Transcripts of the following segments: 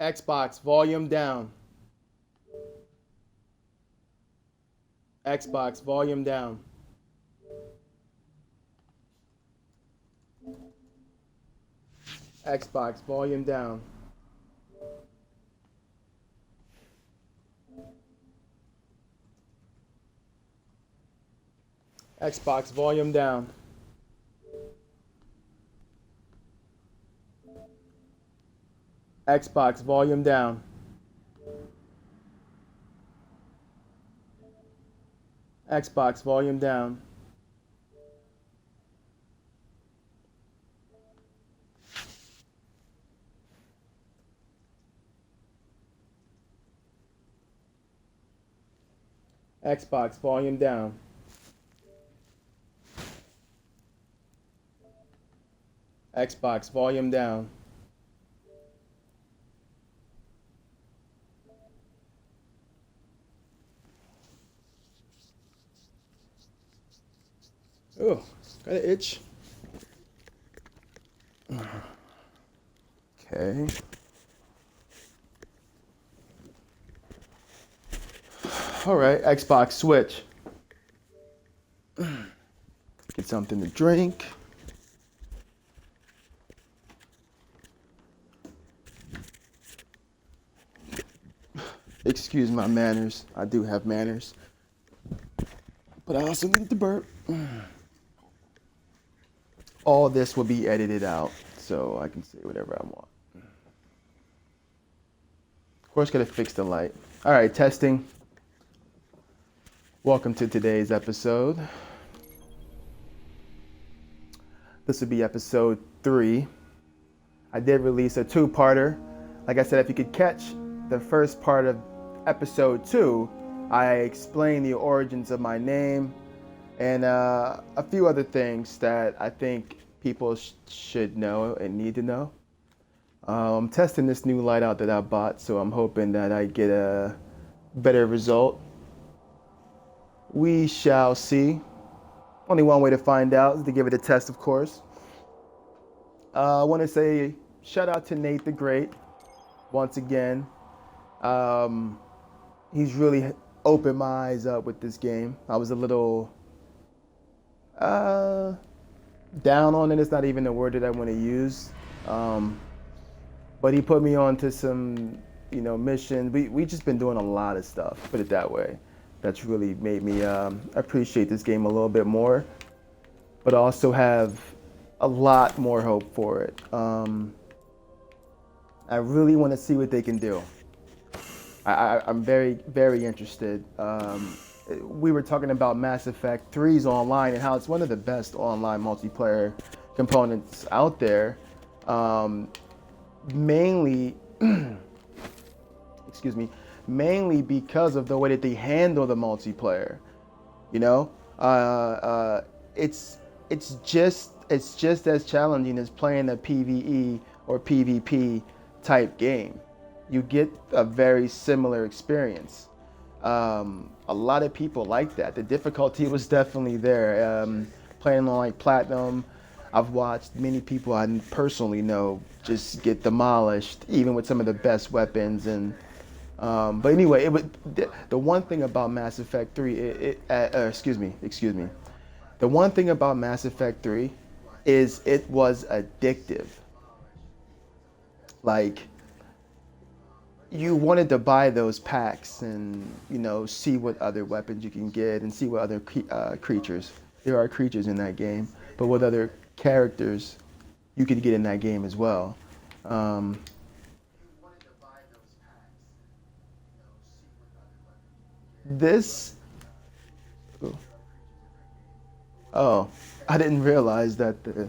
Xbox, volume down. Xbox, volume down. Xbox, volume down. Xbox, volume down. Xbox, volume down. Xbox, volume down. Xbox, volume down. Xbox, volume down. Oh, got an itch. Okay. All right, Xbox switch. Get something to drink. Excuse my manners. I do have manners. But I also need to burp. All this will be edited out, so I can say whatever I want. Of course, gotta fix the light. All right, testing. Welcome to today's episode. This will be episode 3. I did release a 2-parter. Like I said, if you could catch the first part of episode 2, I explained the origins of my name and a few other things that I think people should know and need to know. I'm testing this new light out that I bought, so I'm hoping that I get a better result. We shall see. Only one way to find out is to give it a test, of course. I want to say shout out to Nate the Great once again. He's really opened my eyes up with this game. I was a little down on it. It's not even the word that I want to use. But he put me on to some, missions. We just been doing a lot of stuff, put it that way. That's really made me appreciate this game a little bit more, but also have a lot more hope for it. I really want to see what they can do. I'm very, very interested. We were talking about Mass Effect 3's online and how it's one of the best online multiplayer components out there. Mainly, excuse me, mainly because of the way that they handle the multiplayer. It's just as challenging as playing a PvE or PvP type game. You get a very similar experience. A lot of people like that. The difficulty was definitely there. Playing on like Platinum, I've watched many people I personally know just get demolished, even with some of the best weapons. And but anyway, the one thing about Mass Effect 3, excuse me. The one thing about Mass Effect 3 is it was addictive. Like, you wanted to buy those packs and see what other weapons you can get and see what other creatures, there are creatures in that game, but what other characters you could get in that game as well. This oh, I didn't realize that the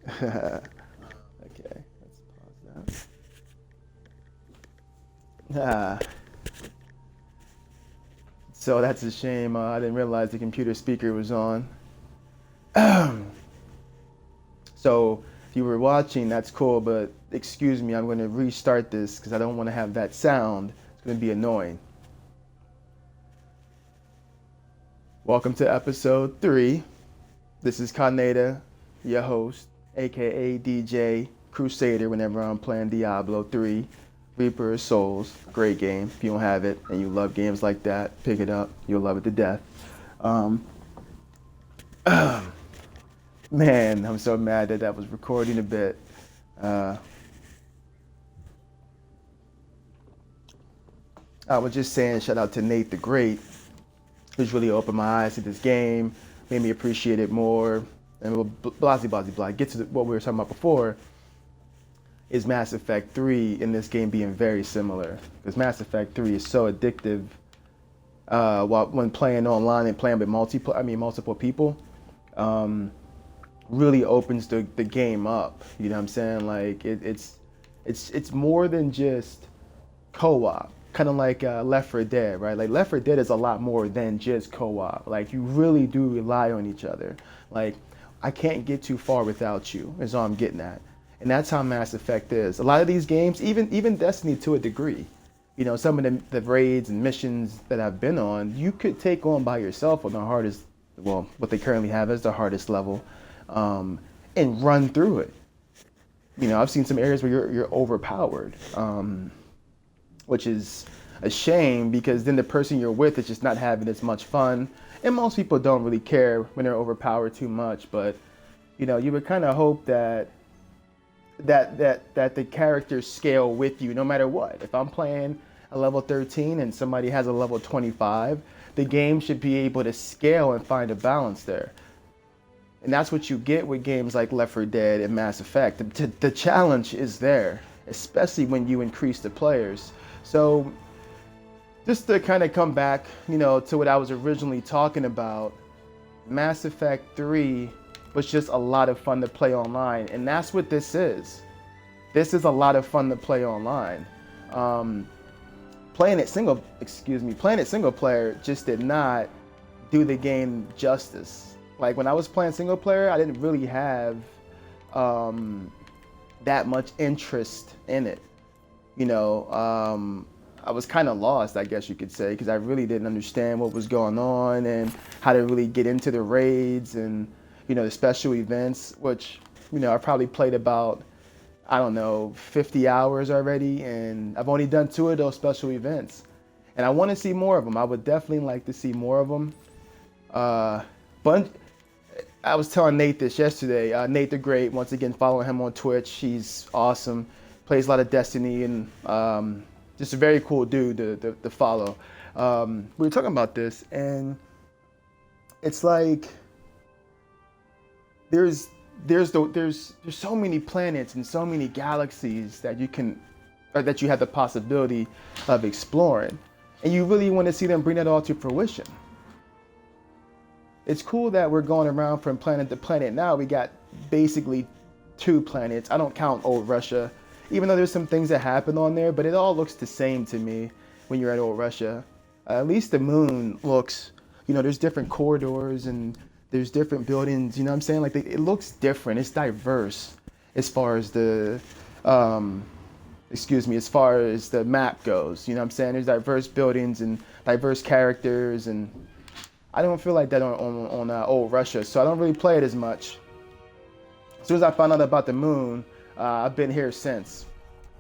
okay, let's pause that. So that's a shame. I didn't realize the computer speaker was on. So if you were watching, that's cool, but excuse me, I'm going to restart this because I don't want to have that sound. It's going to be annoying. Welcome to episode 3. This is Kaneda, your host, aka DJ Crusader whenever I'm playing Diablo 3. Reaper of Souls, great game. If you don't have it and you love games like that, pick it up. You'll love it to death. Man, I'm so mad that was recording a bit. I was just saying shout out to Nate the Great, who's really opened my eyes to this game, made me appreciate it more. And blah. Get to what we were talking about before, is Mass Effect 3 in this game being very similar. Because Mass Effect 3 is so addictive when playing online and playing with multiple people. Really opens the game up. You know what I'm saying? Like it's more than just co-op. Kind of like Left 4 Dead, right? Like Left 4 Dead is a lot more than just co-op. Like you really do rely on each other. Like I can't get too far without you, is all I'm getting at. And that's how Mass Effect is. A lot of these games, even Destiny to a degree, you know, some of the raids and missions that I've been on, you could take on by yourself on the hardest, well, what they currently have as the hardest level, and run through it. You know, I've seen some areas where you're overpowered, which is a shame because then the person you're with is just not having as much fun. And most people don't really care when they're overpowered too much, but you know, you would kind of hope that the characters scale with you no matter what. If I'm playing a level 13 and somebody has a level 25, the game should be able to scale and find a balance there. And that's what you get with games like Left 4 Dead and Mass Effect. The challenge is there, especially when you increase the players. So just to kind of come back, you know, to what I was originally talking about, Mass Effect 3 was just a lot of fun to play online, and that's what this is. This is a lot of fun to play online. Playing it single player just did not do the game justice. Like when I was playing single player, I didn't really have that much interest in it. You know, I was kind of lost, I guess you could say, because I really didn't understand what was going on and how to really get into the raids and, you know, the special events, which, you know, I probably played about, I don't know, 50 hours already, and I've only done 2 of those special events. And I want to see more of them. I would definitely like to see more of them. But I was telling Nate this yesterday. Nate the Great, once again, following him on Twitch. He's awesome. Plays a lot of Destiny and just a very cool dude to follow. We were talking about this, and it's like there's so many planets and so many galaxies that you have the possibility of exploring, and you really want to see them bring that all to fruition. It's cool that we're going around from planet to planet now. We got basically 2 planets. I don't count Old Russia, even though there's some things that happen on there, but it all looks the same to me when you're at Old Russia. At least the moon looks, you know, there's different corridors and there's different buildings, you know what I'm saying? Like it looks different. It's diverse as far as the, as far as the map goes. You know what I'm saying? There's diverse buildings and diverse characters, and I don't feel like that on Old Russia, so I don't really play it as much. As soon as I found out about the moon, I've been here since.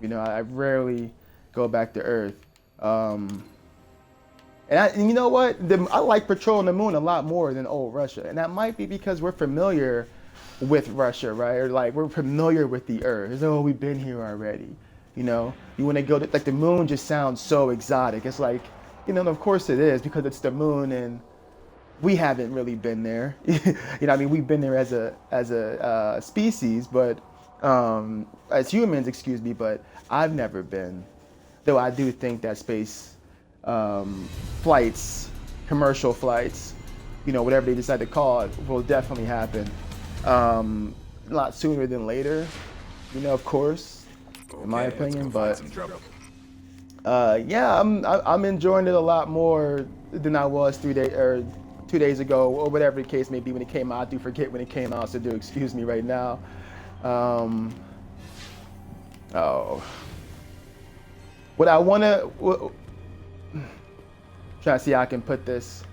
You know, I rarely go back to Earth. And you know what? I like patrolling the moon a lot more than Old Russia. And that might be because we're familiar with Russia, right? Or like we're familiar with the Earth. It's, oh, we've been here already. You know, you want to go to, like the moon just sounds so exotic. It's like, you know, of course it is because it's the moon and we haven't really been there. You know, I mean, we've been there as a species, but as humans, excuse me, but I've never been. Though I do think that space flights, commercial flights, you know, whatever they decide to call it, will definitely happen. A lot sooner than later, you know, of course, in my opinion. But yeah, I'm enjoying it a lot more than I was 2 days ago, or whatever the case may be when it came out. I do forget when it came out, so do excuse me right now. What I want to, trying to see how I can put this.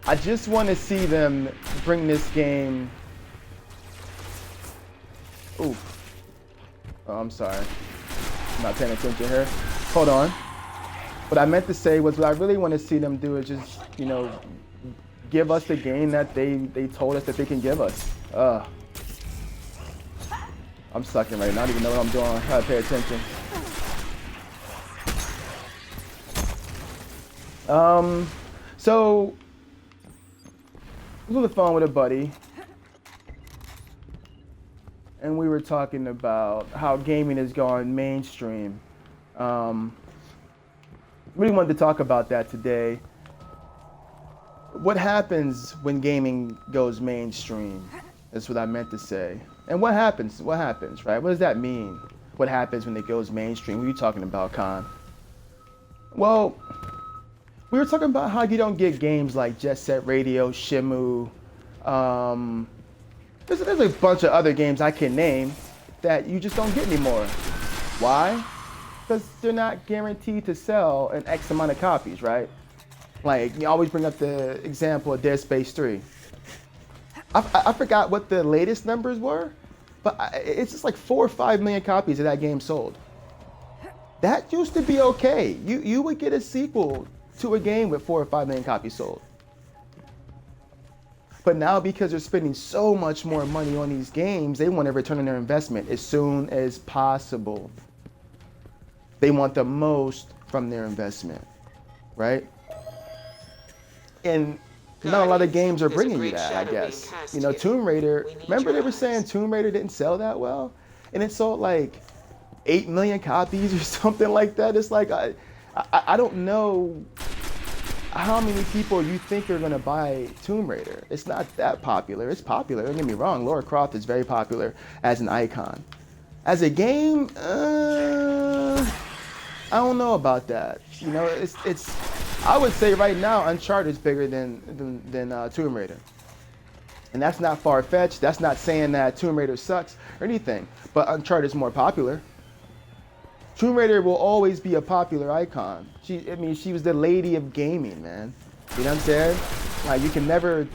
I just want to see them bring this game. Ooh. Oh, I'm sorry. I'm not paying attention here. Hold on. What I meant to say was what I really want to see them do is just, give us the game that they told us that they can give us. I'm sucking right now. I don't even know what I'm doing. I gotta pay attention. So I was on the phone with a buddy, and we were talking about how gaming has gone mainstream. Really wanted to talk about that today. What happens when gaming goes mainstream? That's what I meant to say. And what happens? What happens, right? What does that mean? What happens when it goes mainstream? What are you talking about, Khan? Well, we were talking about how you don't get games like Jet Set Radio, Shimu. There's a bunch of other games I can name that you just don't get anymore. Why? Because they're not guaranteed to sell an X amount of copies, right? Like, you always bring up the example of Dead Space 3. I forgot what the latest numbers were, but it's just like 4 or 5 million copies of that game sold. That used to be okay. You would get a sequel to a game with 4 or 5 million copies sold. But now, because they're spending so much more money on these games, they want to return on their investment as soon as possible. They want the most from their investment, right? And not a lot of games are bringing you that, I guess. Tomb Raider, remember they were saying Tomb Raider didn't sell that well? And it sold like 8 million copies or something like that. It's like, I don't know how many people you think are gonna buy Tomb Raider. It's not that popular. It's popular, don't get me wrong. Lara Croft is very popular as an icon. As a game, I don't know about that. It's I would say right now Uncharted is bigger than Tomb Raider. And that's not far-fetched. That's not saying that Tomb Raider sucks or anything, but Uncharted is more popular. Tomb Raider will always be a popular icon. She was the lady of gaming, man. You know what I'm saying? Like, you can never,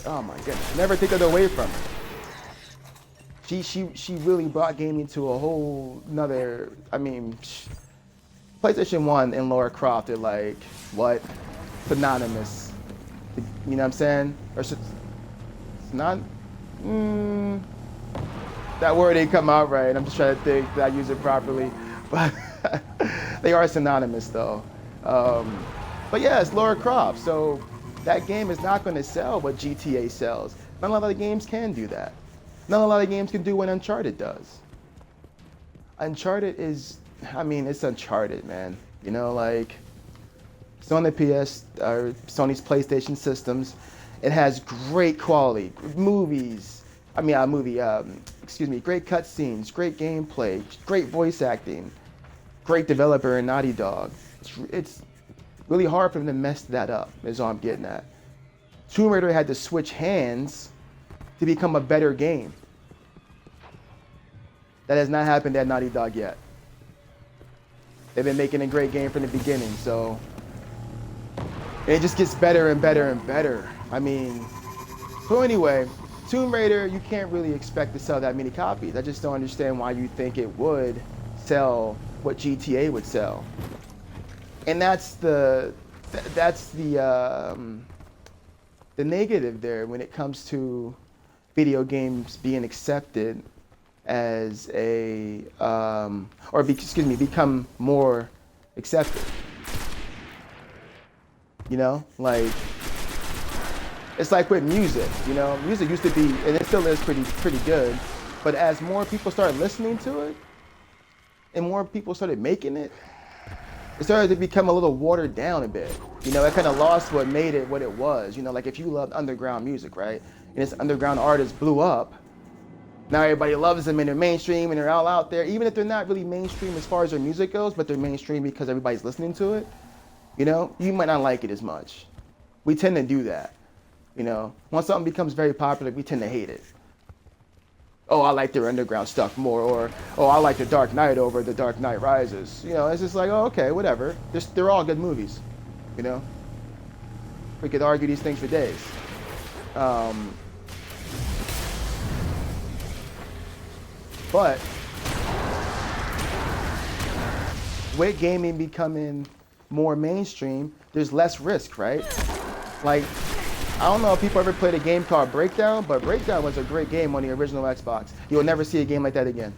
oh my goodness, never take it away from her. She really brought gaming to a whole nother, PlayStation 1 and Lara Croft are like, what? Synonymous. You know what I'm saying? Or not? That word ain't come out right. I'm just trying to think that I use it properly. But they are synonymous though. But yeah, it's Lara Croft. So that game is not going to sell what GTA sells. Not a lot of games can do that. Not a lot of games can do what Uncharted does. Uncharted is, it's Uncharted, man. It's on the PS, or Sony's PlayStation systems. It has great quality, movies. Great cutscenes, great gameplay, great voice acting, great developer in Naughty Dog. It's really hard for them to mess that up, is all I'm getting at. Tomb Raider had to switch hands to become a better game. That has not happened at Naughty Dog yet. They've been making a great game from the beginning, so it just gets better and better and better. So anyway, Tomb Raider, you can't really expect to sell that many copies. I just don't understand why you think it would sell what GTA would sell. And that's the negative there when it comes to video games being accepted as become more accepted. It's like with music, music used to be, and it still is pretty good, but as more people started listening to it, and more people started making it, it started to become a little watered down a bit. It kind of lost what made it what it was. Like if you loved underground music, right? And this underground artist blew up, now everybody loves them and they're mainstream and they're all out there, even if they're not really mainstream as far as their music goes, but they're mainstream because everybody's listening to it. You might not like it as much. We tend to do that. Once something becomes very popular, we tend to hate it. Oh, I like their underground stuff more, or oh, I like The Dark Knight over The Dark Knight Rises. It's just like, oh, okay, whatever. They're all good movies. We could argue these things for days. But with gaming becoming more mainstream, there's less risk, right? Like, I don't know if people ever played a game called Breakdown, but Breakdown was a great game on the original Xbox. You'll never see a game like that again.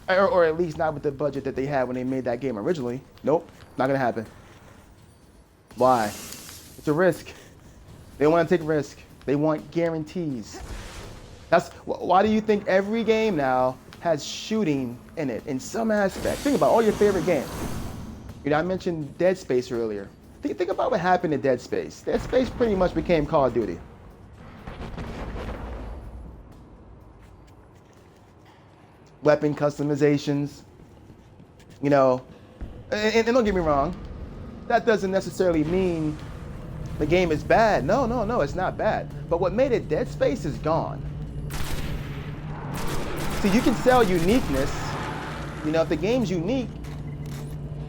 Or at least not with the budget that they had when they made that game originally. Nope, not gonna happen. Why? It's a risk. They want to take risk. They want guarantees. That's why do you think every game now has shooting in it in some aspect? Think about all your favorite games. You know, I mentioned Dead Space earlier. Think about what happened in Dead Space. Dead Space pretty much became Call of Duty. Weapon customizations, you know, and don't get me wrong, that doesn't necessarily mean the game is bad. No, it's not bad. But what made it Dead Space is gone. See, you can sell uniqueness. You know, if the game's unique,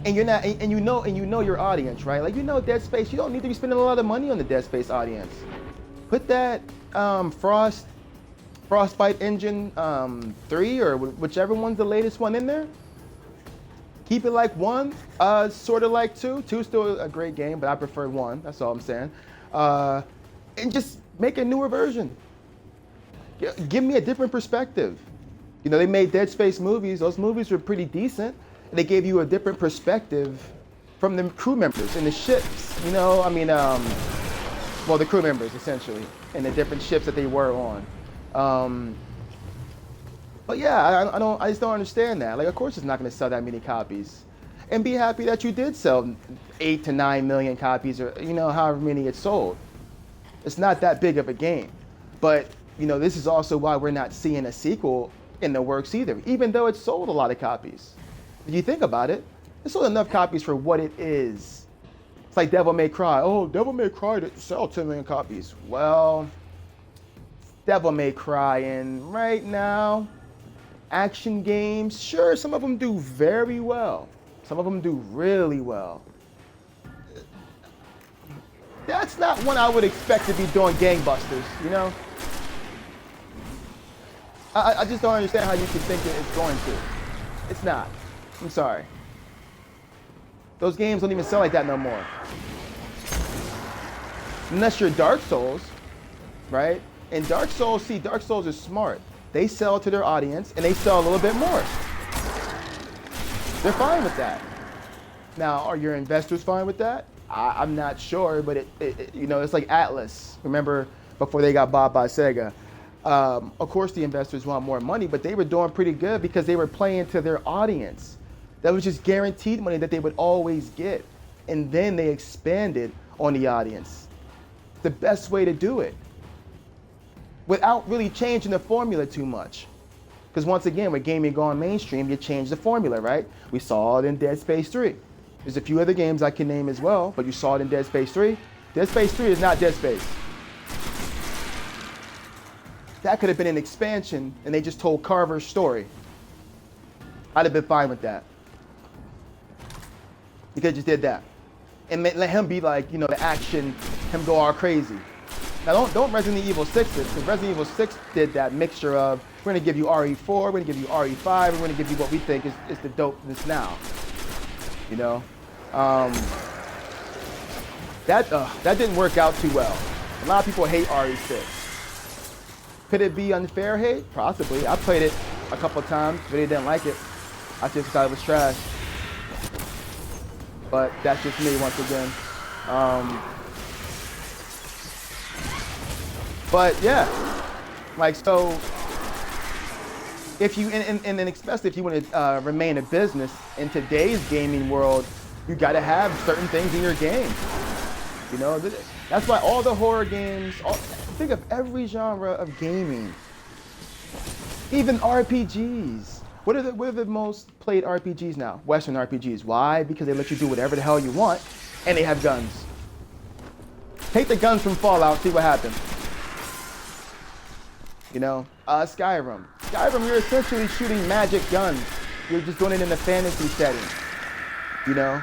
and you're not, and you know your audience, right? Like, you know, Dead Space, you don't need to be spending a lot of money on the Dead Space audience. Put that Frostbite Engine 3 or whichever one's the latest one in there. Keep it like 1, sort of like 2. 2's still a great game, but I prefer 1. That's all I'm saying. And just make a newer version. Give me a different perspective. You know, they made Dead Space movies. Those movies were pretty decent. And they gave you a different perspective from the crew members and the ships. You know, I mean, well, the crew members essentially, and the different ships that they were on. But yeah, I just don't understand that. Like, of course, it's not going to sell that many copies, and be happy that you did sell 8 to 9 million copies, or you know, however many it sold. It's not that big of a game, but you know, this is also why we're not seeing a sequel in the works either, even though it sold a lot of copies. If you think about it, it sold enough copies for what it is. It's like Devil May Cry. Oh, Devil May Cry to sell 10 million copies. Well, Devil May Cry, and right now, action games, sure, some of them do very well. Some of them do really well. That's not one I would expect to be doing gangbusters, you know? I just don't understand how you could think it's going to. It's not. I'm sorry. Those games don't even sell like that no more. Unless you're Dark Souls, right? And Dark Souls, see, Dark Souls is smart. They sell to their audience, and they sell a little bit more. They're fine with that. Now, are your investors fine with that? I'm not sure, but it you know, it's like Atlas. Remember, before they got bought by Sega? Of course, the investors want more money, but they were doing pretty good because they were playing to their audience. That was just guaranteed money that they would always get. And then they expanded on the audience. The best way to do it, without really changing the formula too much. Because once again, with gaming going mainstream, you change the formula, right? We saw it in Dead Space 3. There's a few other games I can name as well, but you saw it in Dead Space 3. Dead Space 3 is not Dead Space. That could have been an expansion, and they just told Carver's story. I'd have been fine with that. You could have just did that. And let him be like, you know, the action, him go all crazy. Now don't Resident Evil 6 it, because Resident Evil 6 did that mixture of, we're gonna give you RE4, we're gonna give you RE5, we're gonna give you what we think is the dopeness now. You know? That didn't work out too well. A lot of people hate RE6. Could it be unfair hate? Possibly. I played it a couple of times, but they didn't like it. I just thought it was trash. But that's just me once again. But yeah, like, so if you, and then especially if you want to remain a business in today's gaming world, you got to have certain things in your game. You know, that's why all the horror games, think of every genre of gaming, even RPGs. What are the most played RPGs now? Western RPGs. Why? Because they let you do whatever the hell you want, and they have guns. Take the guns from Fallout, see what happens. You know, Skyrim. Skyrim, you're essentially shooting magic guns. You're just doing it in a fantasy setting. You know?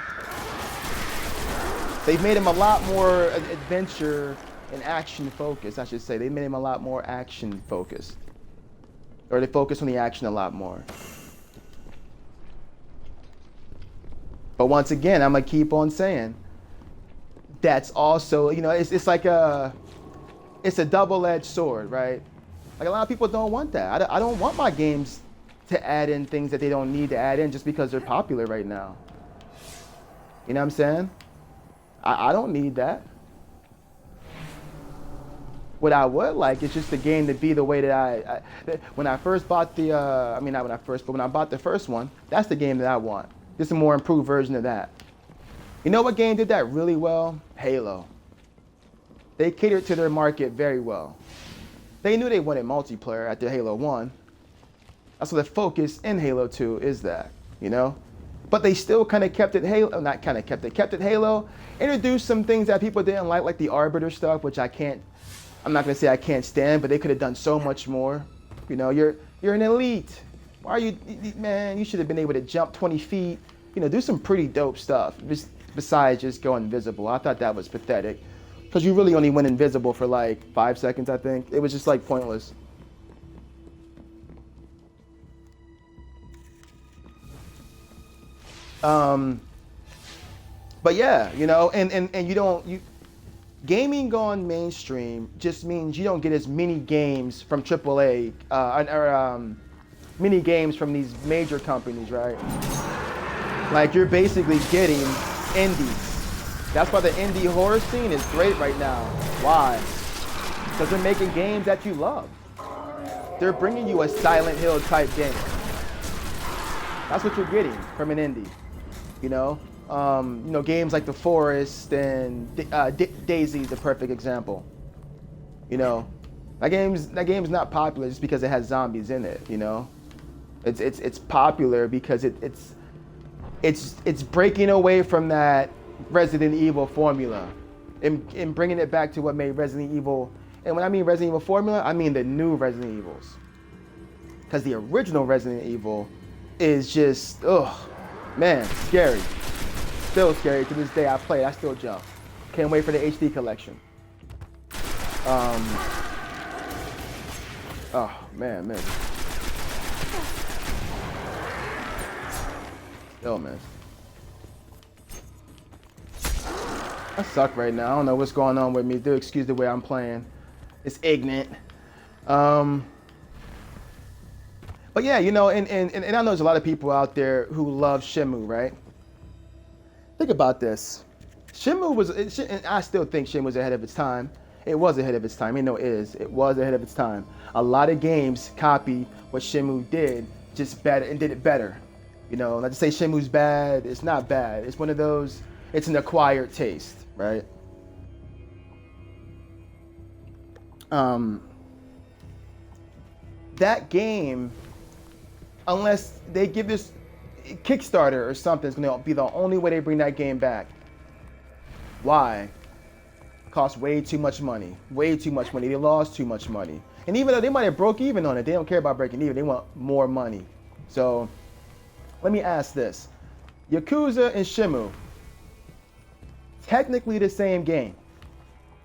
They've made him a lot more adventure and action focused, I should say. They made him a lot more action focused. Or they focus on the action a lot more. But once again, I'm gonna keep on saying that's also, it's like it's a double-edged sword, right? Like a lot of people don't want that. I don't want my games to add in things that they don't need to add in just because they're popular right now. You know what I'm saying? I don't need that. What I would like is just the game to be the way that when I first bought the, not when I first, but when I bought the first one, that's the game that I want. Just a more improved version of that. You know what game did that really well? Halo. They catered to their market very well. They knew they wanted multiplayer after Halo 1. That's what the focus in Halo 2 is that, But they still kind of kept it Halo, not kind of kept it Halo, introduced some things that people didn't like the Arbiter stuff, which I'm not gonna say I can't stand, but they could have done so much more. You're an elite. Why are you, man, you should have been able to jump 20 feet, do some pretty dope stuff, besides just go invisible. I thought that was pathetic, because you really only went invisible for like 5 seconds, I think. It was just like pointless. But yeah, and gaming gone mainstream just means you don't get as many games from AAA, many games from these major companies, right? Like you're basically getting indies. That's why the indie horror scene is great right now. Why? Because they're making games that you love. They're bringing you a Silent Hill type game. That's what you're getting from an indie. Games like The Forest and DayZ is a perfect example. That game's not popular just because it has zombies in it. It's popular because it's breaking away from that Resident Evil formula and bringing it back to what made Resident Evil. And when I mean Resident Evil formula, I mean the new Resident Evils. Because the original Resident Evil is just, man, scary. Still scary. To this day, I play it. I still jump. Can't wait for the HD collection. Oh, man. Still, man. I suck right now. I don't know what's going on with me. Do excuse the way I'm playing. It's ignorant. But yeah, and I know there's a lot of people out there who love Shenmue, right? Think about this. And I still think Shenmue was ahead of its time. It was ahead of its time. It was ahead of its time. A lot of games copied what Shenmue did, just better, and did it better. Not to say Shenmue's bad. It's not bad. It's one of those, it's an acquired taste, right? That game, unless they give this Kickstarter or something, is going to be the only way they bring that game back. Why? Cost way too much money. Way too much money. They lost too much money. And even though they might have broke even on it, they don't care about breaking even. They want more money. So let me ask this. Yakuza and Shenmue, technically the same game.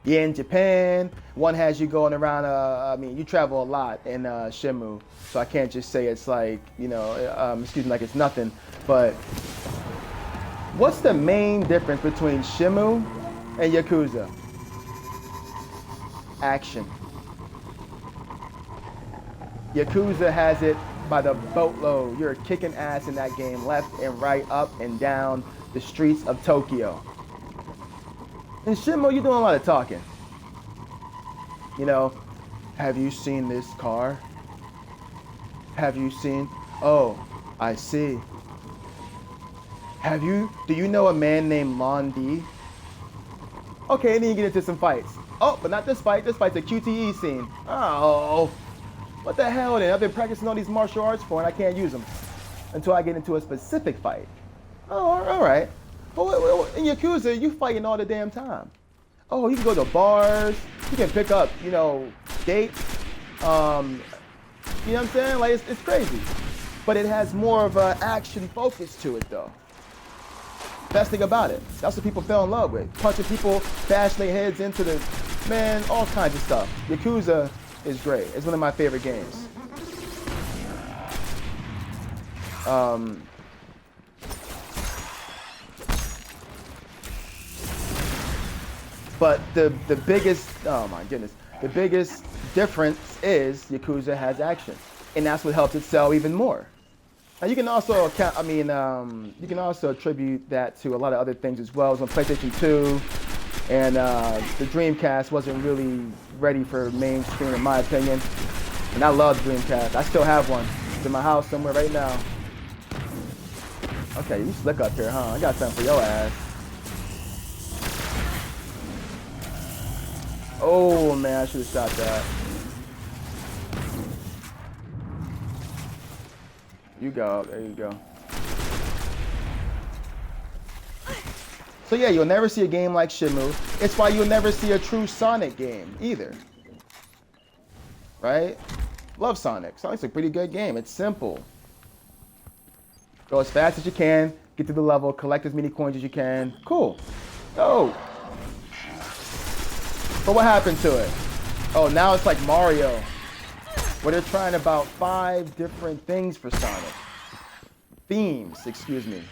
Yeah, in Japan, one has you going around, you travel a lot in Shenmue, so I can't just say it's like, like it's nothing. But what's the main difference between Shenmue and Yakuza? Action. Yakuza has it by the boatload. You're kicking ass in that game, left and right, up and down the streets of Tokyo. In Shenmue, you're doing a lot of talking. Have you seen this car? Have you seen? Oh, I see. Do you know a man named Lon D? Okay, and then you get into some fights. Oh, but not this fight. This fight's a QTE scene. Oh, what the hell then? I've been practicing all these martial arts for, and I can't use them until I get into a specific fight. Oh, all right. Well, in Yakuza, you fighting all the damn time. Oh, you can go to bars. You can pick up, dates. You know what I'm saying? Like, it's crazy. But it has more of an action focus to it, though. Best thing about it. That's what people fell in love with. Punching people, bashing their heads into all kinds of stuff. Yakuza is great. It's one of my favorite games. But the biggest, oh my goodness, the biggest difference is Yakuza has action, and that's what helps it sell even more. Now you can also account, you can also attribute that to a lot of other things as well. It was on PlayStation 2, and the Dreamcast wasn't really ready for mainstream, in my opinion. And I love Dreamcast. I still have one. It's in my house somewhere right now. Okay, you slick up here, huh? I got something for your ass. Oh man, I should have shot that. You go, there you go. So yeah, you'll never see a game like Shenmue. It's why you'll never see a true Sonic game either. Right? Love Sonic. Sonic's a pretty good game. It's simple. Go as fast as you can, get to the level, collect as many coins as you can. Cool. Go. But what happened to it? Oh, now it's like Mario, where they're trying about 5 different things for Sonic. Themes, excuse me.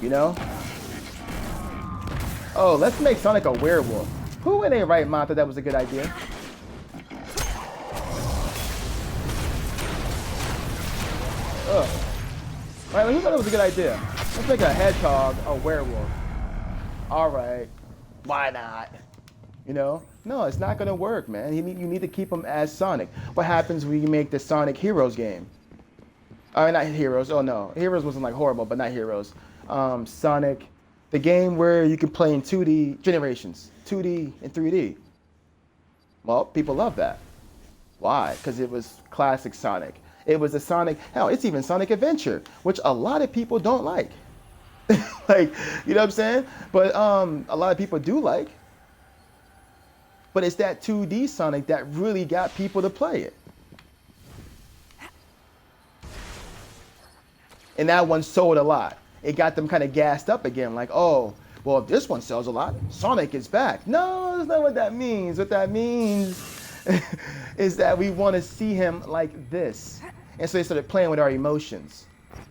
You know? Oh, let's make Sonic a werewolf. Who in their right mind thought that was a good idea? Ugh. Right, who thought it was a good idea? Let's make a hedgehog a werewolf. Alright. Why not? You know? No, it's not going to work, man. You need to keep him as Sonic. What happens when you make the Sonic Heroes game? Not Heroes. Oh, no. Heroes wasn't like horrible, but not Heroes. Sonic, the game where you can play in 2D generations, 2D and 3D. Well, people love that. Why? Because it was classic Sonic. It was a Sonic, hell, it's even Sonic Adventure, which a lot of people don't like. Like, you know what I'm saying? But a lot of people do like. But it's that 2D Sonic that really got people to play it. And that one sold a lot. It got them kind of gassed up again, like, oh, well, if this one sells a lot, Sonic is back. No, that's not what that means. What that means is that we want to see him like this. And so they started playing with our emotions,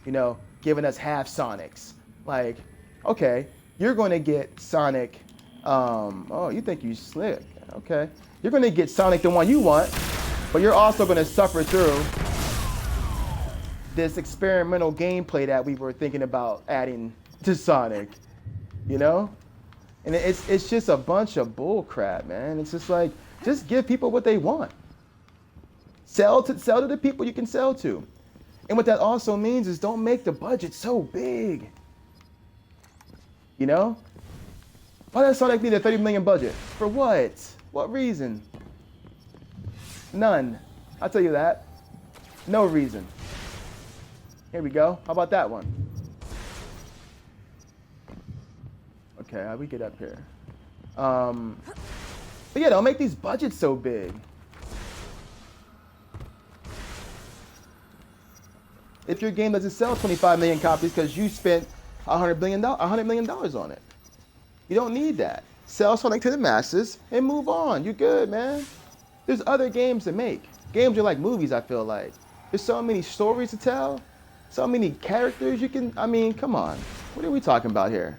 you know, giving us half Sonics. Like, okay, you're going to get Sonic, oh, you think you slick. Okay. You're going to get Sonic the one you want, but you're also going to suffer through this experimental gameplay that we were thinking about adding to Sonic, you know? And it's just a bunch of bull crap, man. It's just like, just give people what they want. Sell to the people you can sell to. And what that also means is don't make the budget so big. You know? Why does Sonic need a $30 million budget? For what? What reason? None. I'll tell you that. No reason. Here we go. How about that one? Okay, how do we get up here? But yeah, don't make these budgets so big. If your game doesn't sell 25 million copies because you spent $100 million on it, you don't need that. Sell Sonic to the masses and move on. You're good, man. There's other games to make. Games are like movies, I feel like. There's so many stories to tell, so many characters you can, I mean, come on. What are we talking about here?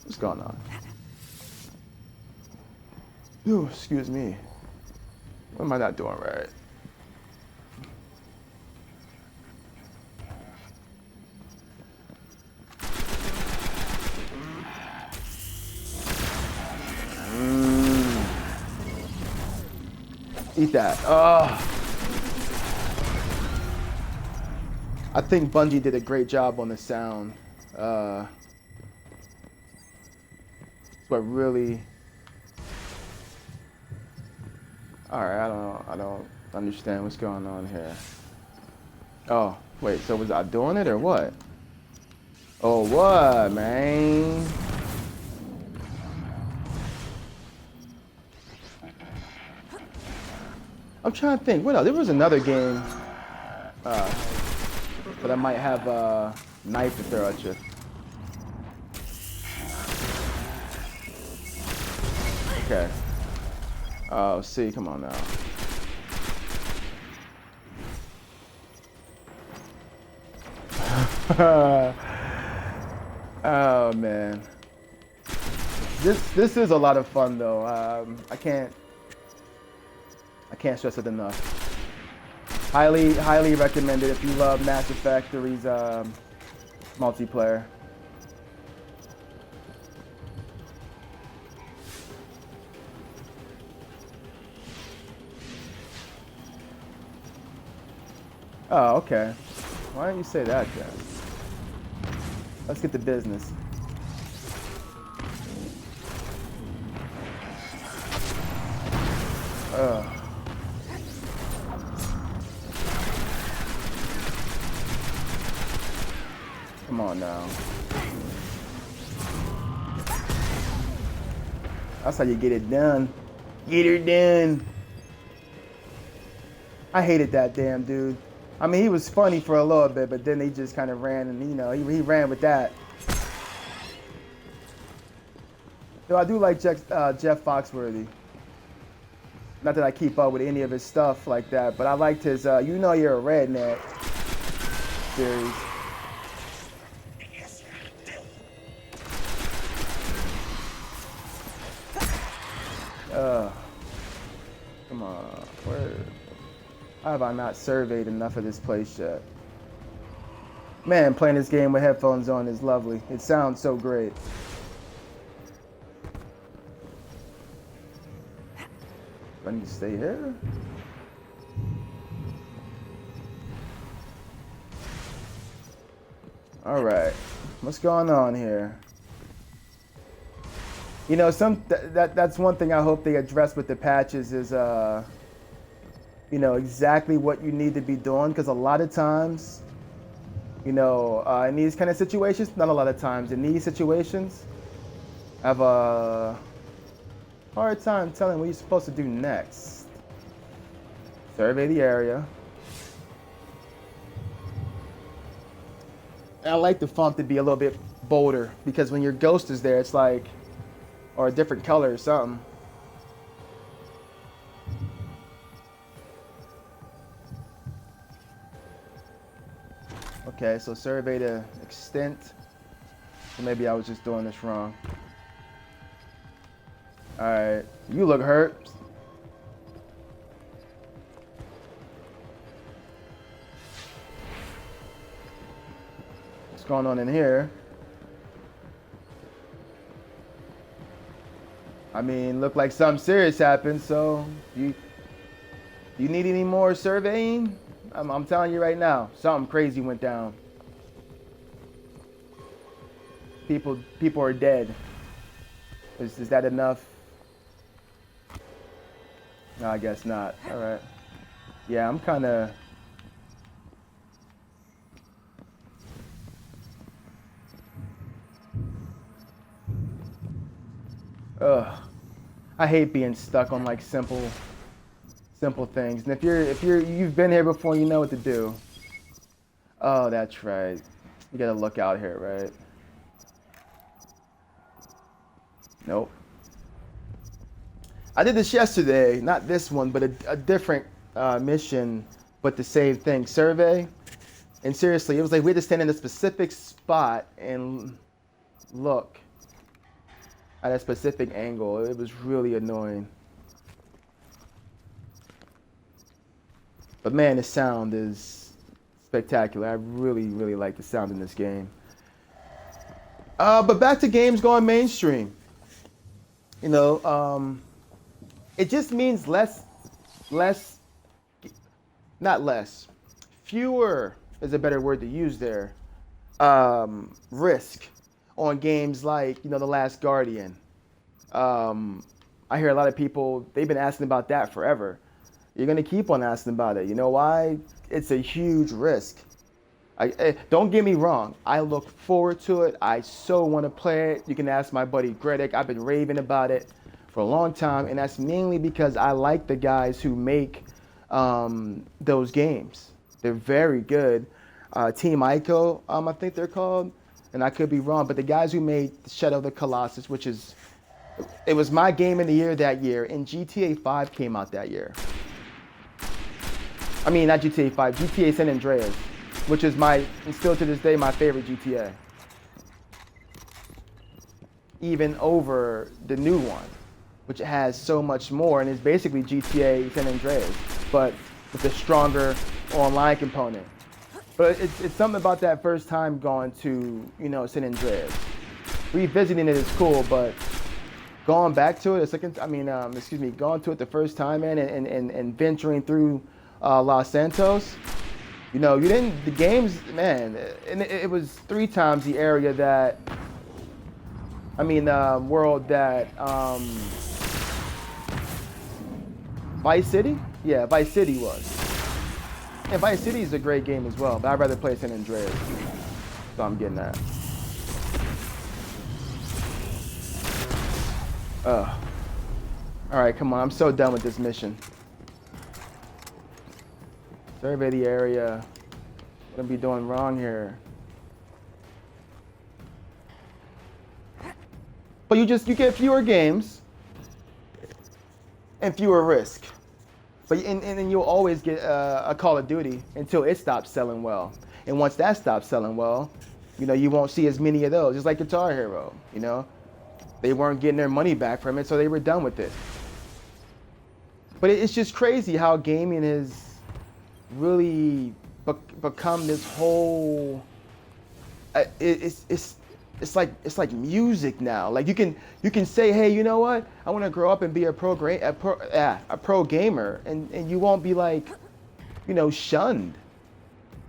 What's going on? Ooh, excuse me. What am I not doing right? Eat that. I think Bungie did a great job on the sound. It's what really. All right, I don't understand what's going on here. Oh, wait. So was I doing it or what? Oh, what, man? I'm trying to think. What else? There was another game, but I might have a knife to throw at you. Okay. Oh, see, come on now. Oh man. This is a lot of fun though. I can't stress it enough. Highly recommended if you love Mass Effect 3's multiplayer. Oh, okay. Why don't you say that then? Let's get to business. Come on now. That's how you get it done. Get her done. I hated that damn dude. I mean, he was funny for a little bit, but then he just kind of ran, and you know, he ran with that. Though I do like Jeff Foxworthy. Not that I keep up with any of his stuff like that, but I liked his You Know You're a Redneck series. Come on. How have I not surveyed enough of this place yet? Man, playing this game with headphones on is lovely. It sounds so great. Do I need to stay here? All right. What's going on here? You know, that's one thing I hope they address with the patches is, you know, exactly what you need to be doing. Because a lot of times, you know, in these kind of situations, not a lot of times, in these situations, I have a hard time telling what you're supposed to do next. Survey the area. And I like the font to be a little bit bolder because when your ghost is there, it's like, or a different color or something. Okay, so survey the extent. So maybe I was just doing this wrong. Alright, you look hurt. What's going on in here? I mean, look like something serious happened, so you need any more surveying? I'm telling you right now, something crazy went down. People are dead. Is that enough? No, I guess not. All right. Yeah, I'm kind of... Ugh. I hate being stuck on like simple things. And if you've been here before, you know what to do. Oh, that's right. You gotta look out here, right? Nope. I did this yesterday, not this one, but a different mission, but the same thing, survey. And seriously, it was like we had to stand in a specific spot and look at a specific angle. It was really annoying. But man, the sound is spectacular. I really, really like the sound in this game. But back to games going mainstream. You know, it just means fewer is a better word to use there. Risk on games like, you know, The Last Guardian. I hear a lot of people, they've been asking about that forever. You're going to keep on asking about it. You know why? It's a huge risk. Don't get me wrong. I look forward to it. I so want to play it. You can ask my buddy Gredic. I've been raving about it for a long time. And that's mainly because I like the guys who make those games. They're very good. Team Ico, I think they're called. And I could be wrong. But the guys who made Shadow of the Colossus, it was my game of the year that year. And GTA 5 came out that year. I mean, not GTA 5, GTA San Andreas, which is and still to this day, my favorite GTA. even over the new one, which has so much more and is basically GTA San Andreas, but with a stronger online component. But it's something about that first time going to, San Andreas. Revisiting it is cool, but going back to it a second, going to it the first time, man, and venturing through Los Santos, the games, man, and it was 3 times the area that, world that, Vice City? Yeah, Vice City was. And Vice City is a great game as well, but I'd rather play San Andreas. So I'm getting that. Alright, come on, I'm so done with this mission. Survey the area. What am I doing wrong here? But you get fewer games and fewer risk. But and then you'll always get a Call of Duty until it stops selling well. And once that stops selling well, you won't see as many of those. Just like Guitar Hero, they weren't getting their money back from it, so they were done with it. But it's just crazy how gaming has really become this whole. It's like music now. Like you can say, hey, you know what? I want to grow up and be a pro gamer, and you won't be like, shunned.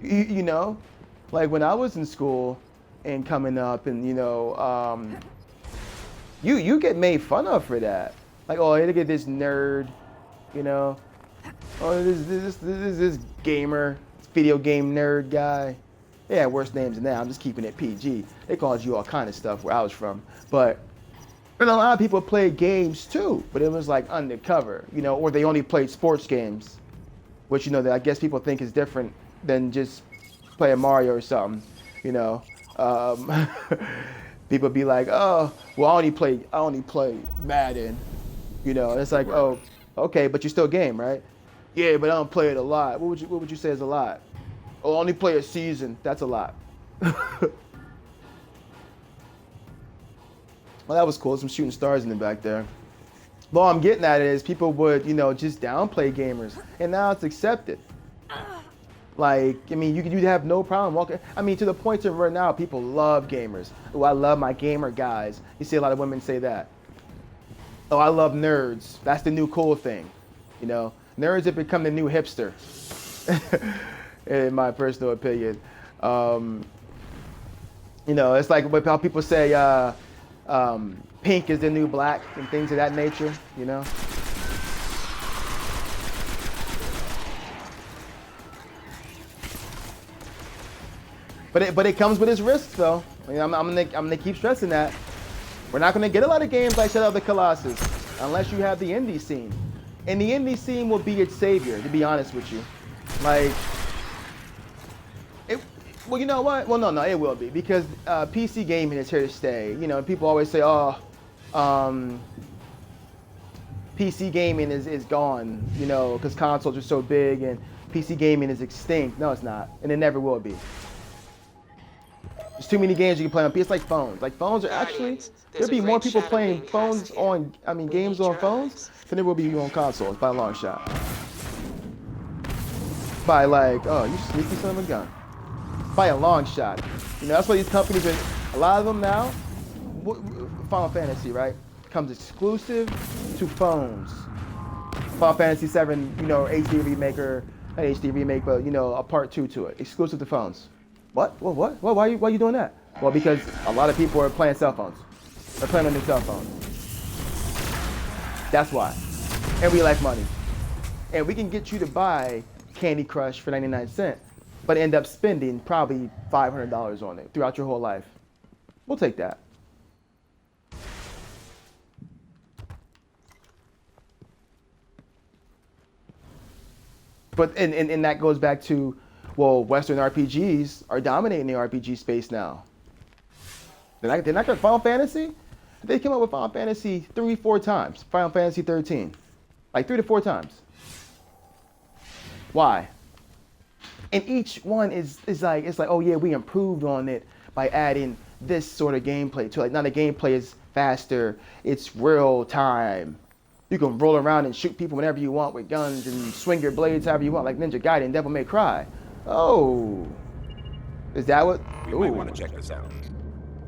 Like when I was in school and coming up, and you get made fun of for that. Like, oh, look at this nerd, oh, this gamer, video game nerd guy. They had worse names than that. I'm just keeping it PG. They called you all kind of stuff where I was from. But a lot of people played games too, but it was like undercover, or they only played sports games, which, that I guess people think is different than just playing Mario or something, People be like, oh, well, I only play Madden, It's like, oh, okay, but you still game, right? Yeah, but I don't play it a lot. What would you say is a lot? Oh, I only play a season. That's a lot. Well, that was cool. Some shooting stars in the back there. But all I'm getting at is people would, just downplay gamers, and now it's accepted. Like, you have no problem walking. To the point to where now people love gamers. Oh, I love my gamer guys. You see a lot of women say that. Oh, I love nerds. That's the new cool thing. Nerds have become the new hipster. In my personal opinion. It's like how people say pink is the new black and things of that nature, But it comes with its risks, though. I'm gonna keep stressing that. We're not gonna get a lot of games like Shadow of the Colossus unless you have the indie scene. And the indie scene will be its savior, to be honest with you. Like, well, you know what? Well, no, it will be, because PC gaming is here to stay. People always say, oh, PC gaming is gone, because consoles are so big and PC gaming is extinct. No, it's not, and it never will be. There's too many games you can play on PC. It's like phones. Like phones are actually, there'll be more people playing games on phones than there will be on consoles by a long shot. By like, oh, you sneaky son of a gun. By a long shot. That's why these companies are, a lot of them now, Final Fantasy, right, comes exclusive to phones. Final Fantasy 7, HD remake, or not HD remake, but a part 2 to it, exclusive to phones. What? What? Why are you doing that? Well, because a lot of people are playing cell phones. They're playing on their cell phones. That's why. And we like money. And we can get you to buy Candy Crush for 99 cents, but end up spending probably $500 on it throughout your whole life. We'll take that. But and that goes back to, well, Western RPGs are dominating the RPG space now. They're not going to Final Fantasy? They came up with Final Fantasy 3-4 times. Final Fantasy 13. Like 3 to 4 times. Why? And each one is like, it's like, oh yeah, we improved on it by adding this sort of gameplay to it. Like, now the gameplay is faster. It's real time. You can roll around and shoot people whenever you want with guns and swing your blades however you want, like Ninja Gaiden, Devil May Cry. Oh, is that what? You might want to check this out.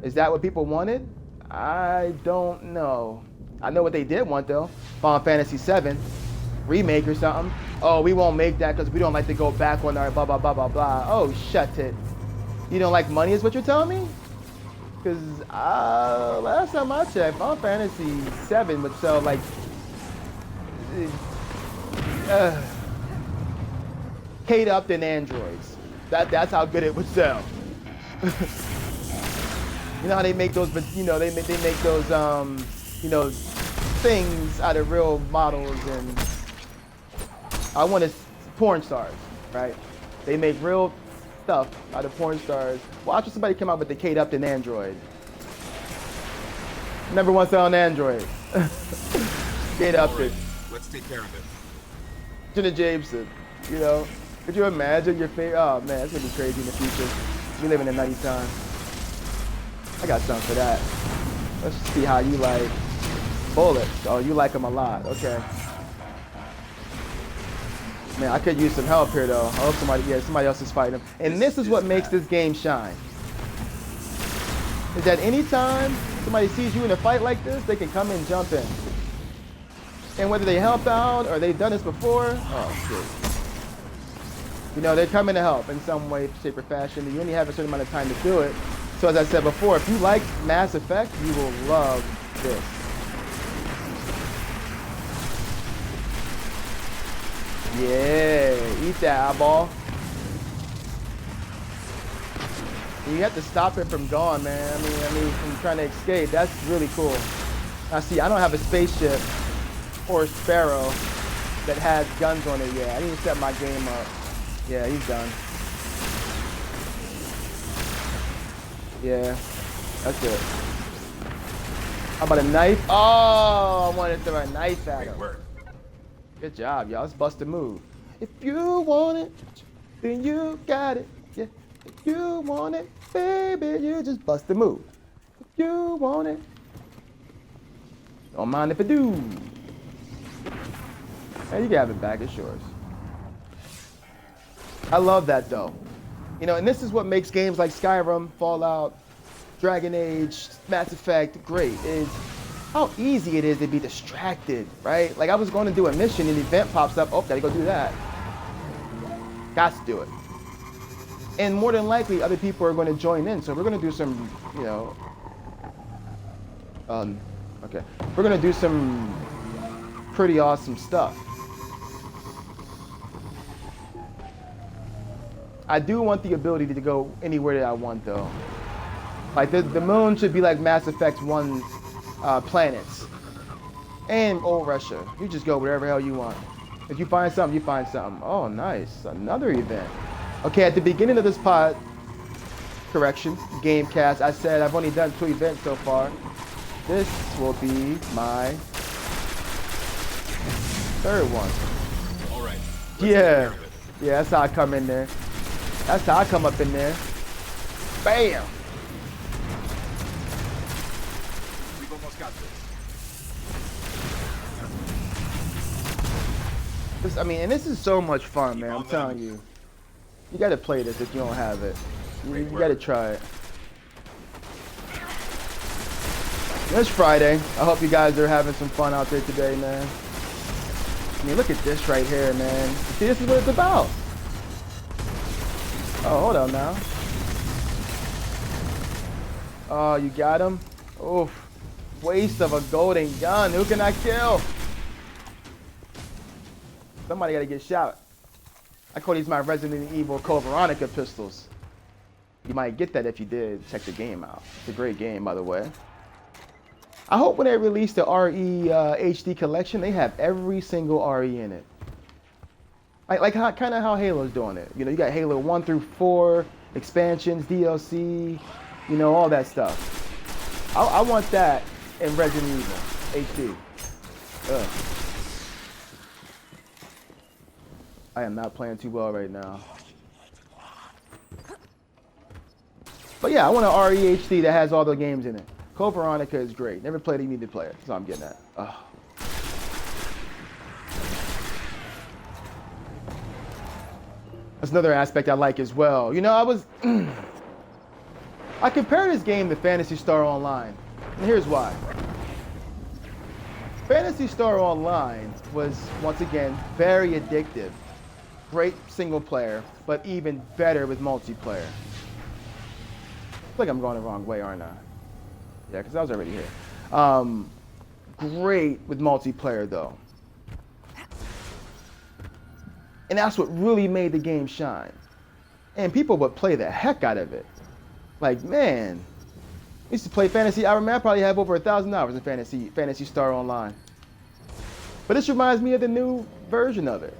Is that what people wanted? I don't know. I know what they did want though. Final Fantasy VII remake or something. Oh, we won't make that because we don't like to go back on our blah blah blah blah blah. Oh, shut it. You don't like money is what you're telling me? Because last time I checked, Final Fantasy VII would sell like Kate Upton androids. That's how good it would sell. You know how they make those, but you know they make those you know, things out of real models, and I want to porn stars, right? They make real stuff out of porn stars. Watch if somebody come out with the Kate Upton android. Number one selling android. Kate Upton. Let's take care of it. Jenna Jameson, you know. Could you imagine your favorite? Oh man, that's gonna be crazy in the future. We live in a nutty time. I got something for that. Let's see how you like bullets. Oh, you like them a lot. Okay. Man, I could use some help here though. I hope somebody else is fighting them. And this is what makes this game shine. Is that anytime somebody sees you in a fight like this, they can come and jump in. And whether they help out or they've done this before, oh shit. You know, they're coming to help in some way, shape, or fashion. You only have a certain amount of time to do it. So as I said before, if you like Mass Effect, you will love this. Yeah, eat that eyeball. You have to stop it from going, man. I mean, from trying to escape. That's really cool. Now, see, I don't have a spaceship or a Sparrow that has guns on it yet. I need to set my game up. Yeah, he's done. Yeah, that's it. How about a knife? Oh, I wanted to throw a knife at him. Good job, y'all. Let's bust a move. If you want it, then you got it. Yeah. If you want it, baby, you just bust a move. If you want it, don't mind if I do. Hey, you can have it back. It's yours. I love that though. You know, and this is what makes games like Skyrim, Fallout, Dragon Age, Mass Effect great, is how easy it is to be distracted, right? Like I was going to do a mission and an event pops up, oh, gotta go do that. Got to do it. And more than likely, other people are going to join in. So we're going to do some, you know, okay. We're going to do some pretty awesome stuff. I do want the ability to go anywhere that I want though. Like the moon should be like Mass Effect 1's planets. And old Russia. You just go wherever the hell you want. If you find something, you find something. Oh, nice. Another event. Okay, at the beginning of this Gamecast, I said I've only done 2 events so far. This will be my 3rd one. All right. Yeah. Yeah, that's how I come in there. That's how I come up in there. Bam! We've almost got this. I mean, and this is so much fun, man. I'm telling you. You gotta play this if you don't have it. You gotta try it. It's Friday. I hope you guys are having some fun out there today, man. I mean, look at this right here, man. See, this is what it's about. Oh, hold on now. Oh, you got him? Oof. Waste of a golden gun. Who can I kill? Somebody gotta get shot. I call these my Resident Evil Code Veronica pistols. You might get that if you did check the game out. It's a great game, by the way. I hope when they release the RE HD collection, they have every single RE in it. Like kind of how Halo's doing it. You know, you got Halo 1 through 4, expansions, DLC, you know, all that stuff. I want that in Resident Evil HD. Ugh. I am not playing too well right now. But yeah, I want an RE HD that has all the games in it. Code Veronica is great. Never played it, you need to play it. That's all I'm getting at. Oh. That's another aspect I like as well. You know, I compare this game to Phantasy Star Online. And here's why. Phantasy Star Online was, once again, very addictive. Great single player, but even better with multiplayer. I feel like I'm going the wrong way, aren't I? Yeah, because I was already here. Great with multiplayer, though. And that's what really made the game shine. And people would play the heck out of it. Like, man, I used to play Fantasy. I probably have over 1,000 hours in Fantasy Star Online. But this reminds me of the new version of it,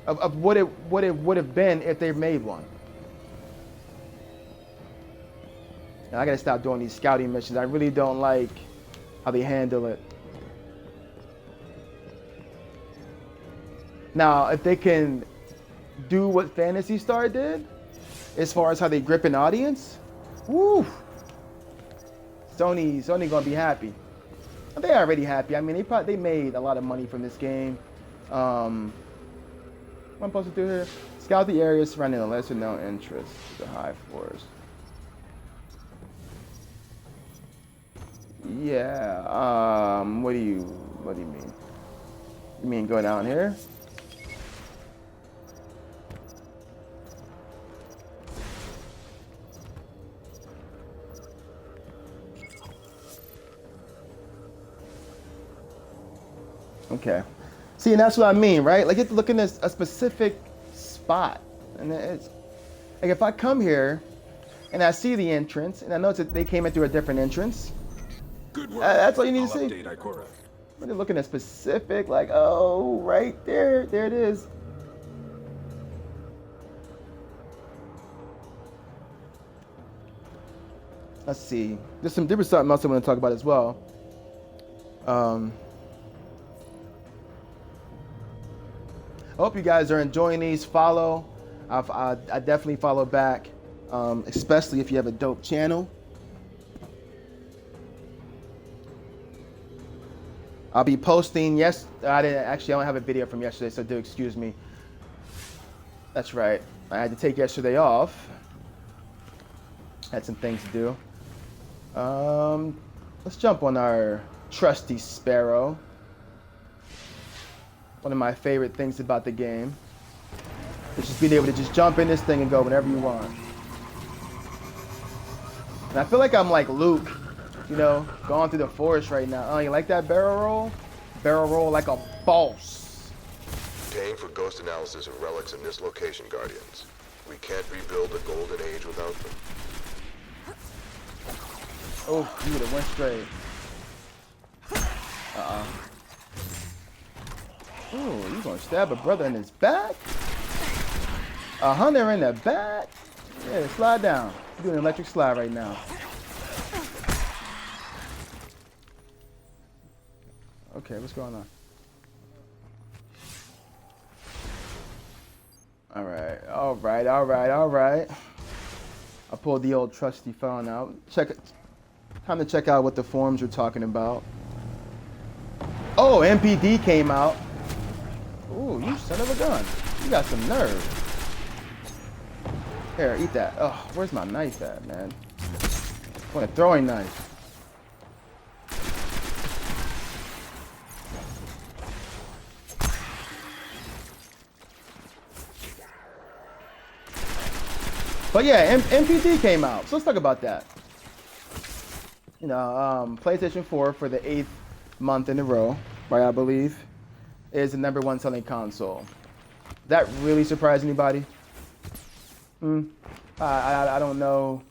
of what it would have been if they made one. And I gotta stop doing these scouting missions. I really don't like how they handle it. Now, if they can do what Phantasy Star did, as far as how they grip an audience, woo! Sony's gonna be happy. They're already happy. I mean, they made a lot of money from this game. What am I supposed to do here? Scout the area surrounding the lesser known interests, the high forest. Yeah. What do you mean? You mean go down here? Okay. See, and that's what I mean, right? Like, you have to look in a specific spot. And it's like, if I come here and I see the entrance and I notice that they came in through a different entrance, Good work. that's all you need I'll to see. update Ikora. When they're looking at specific, like, oh, right there it is. Let's see. There was something else I want to talk about as well. I hope you guys are enjoying these. Follow. I definitely follow back, especially if you have a dope channel. I'll be posting. I don't have a video from yesterday, so do excuse me. That's right. I had to take yesterday off. Had some things to do. Let's jump on our trusty Sparrow. One of my favorite things about the game is just being able to just jump in this thing and go whenever you want. And I feel like I'm like Luke, you know, going through the forest right now. Oh, you like that barrel roll? Barrel roll like a boss. Paying for ghost analysis of relics in this location, Guardians. We can't rebuild the golden age without them. Oh, you would have went straight. Oh, you gonna stab a brother in his back? A hunter in the back? Yeah, slide down. You're doing an electric slide right now. Okay, what's going on? All right. I pulled the old trusty phone out. Time to check out what the forums are talking about. Oh, MPD came out. Ooh, you son of a gun. You got some nerve. Here, eat that. Oh, where's my knife at, man? I want a throwing knife. But yeah, MPD came out. So let's talk about that. You know, PlayStation 4 for the 8th month in a row, right, I believe, is the #1 selling console. That really surprised anybody? I don't know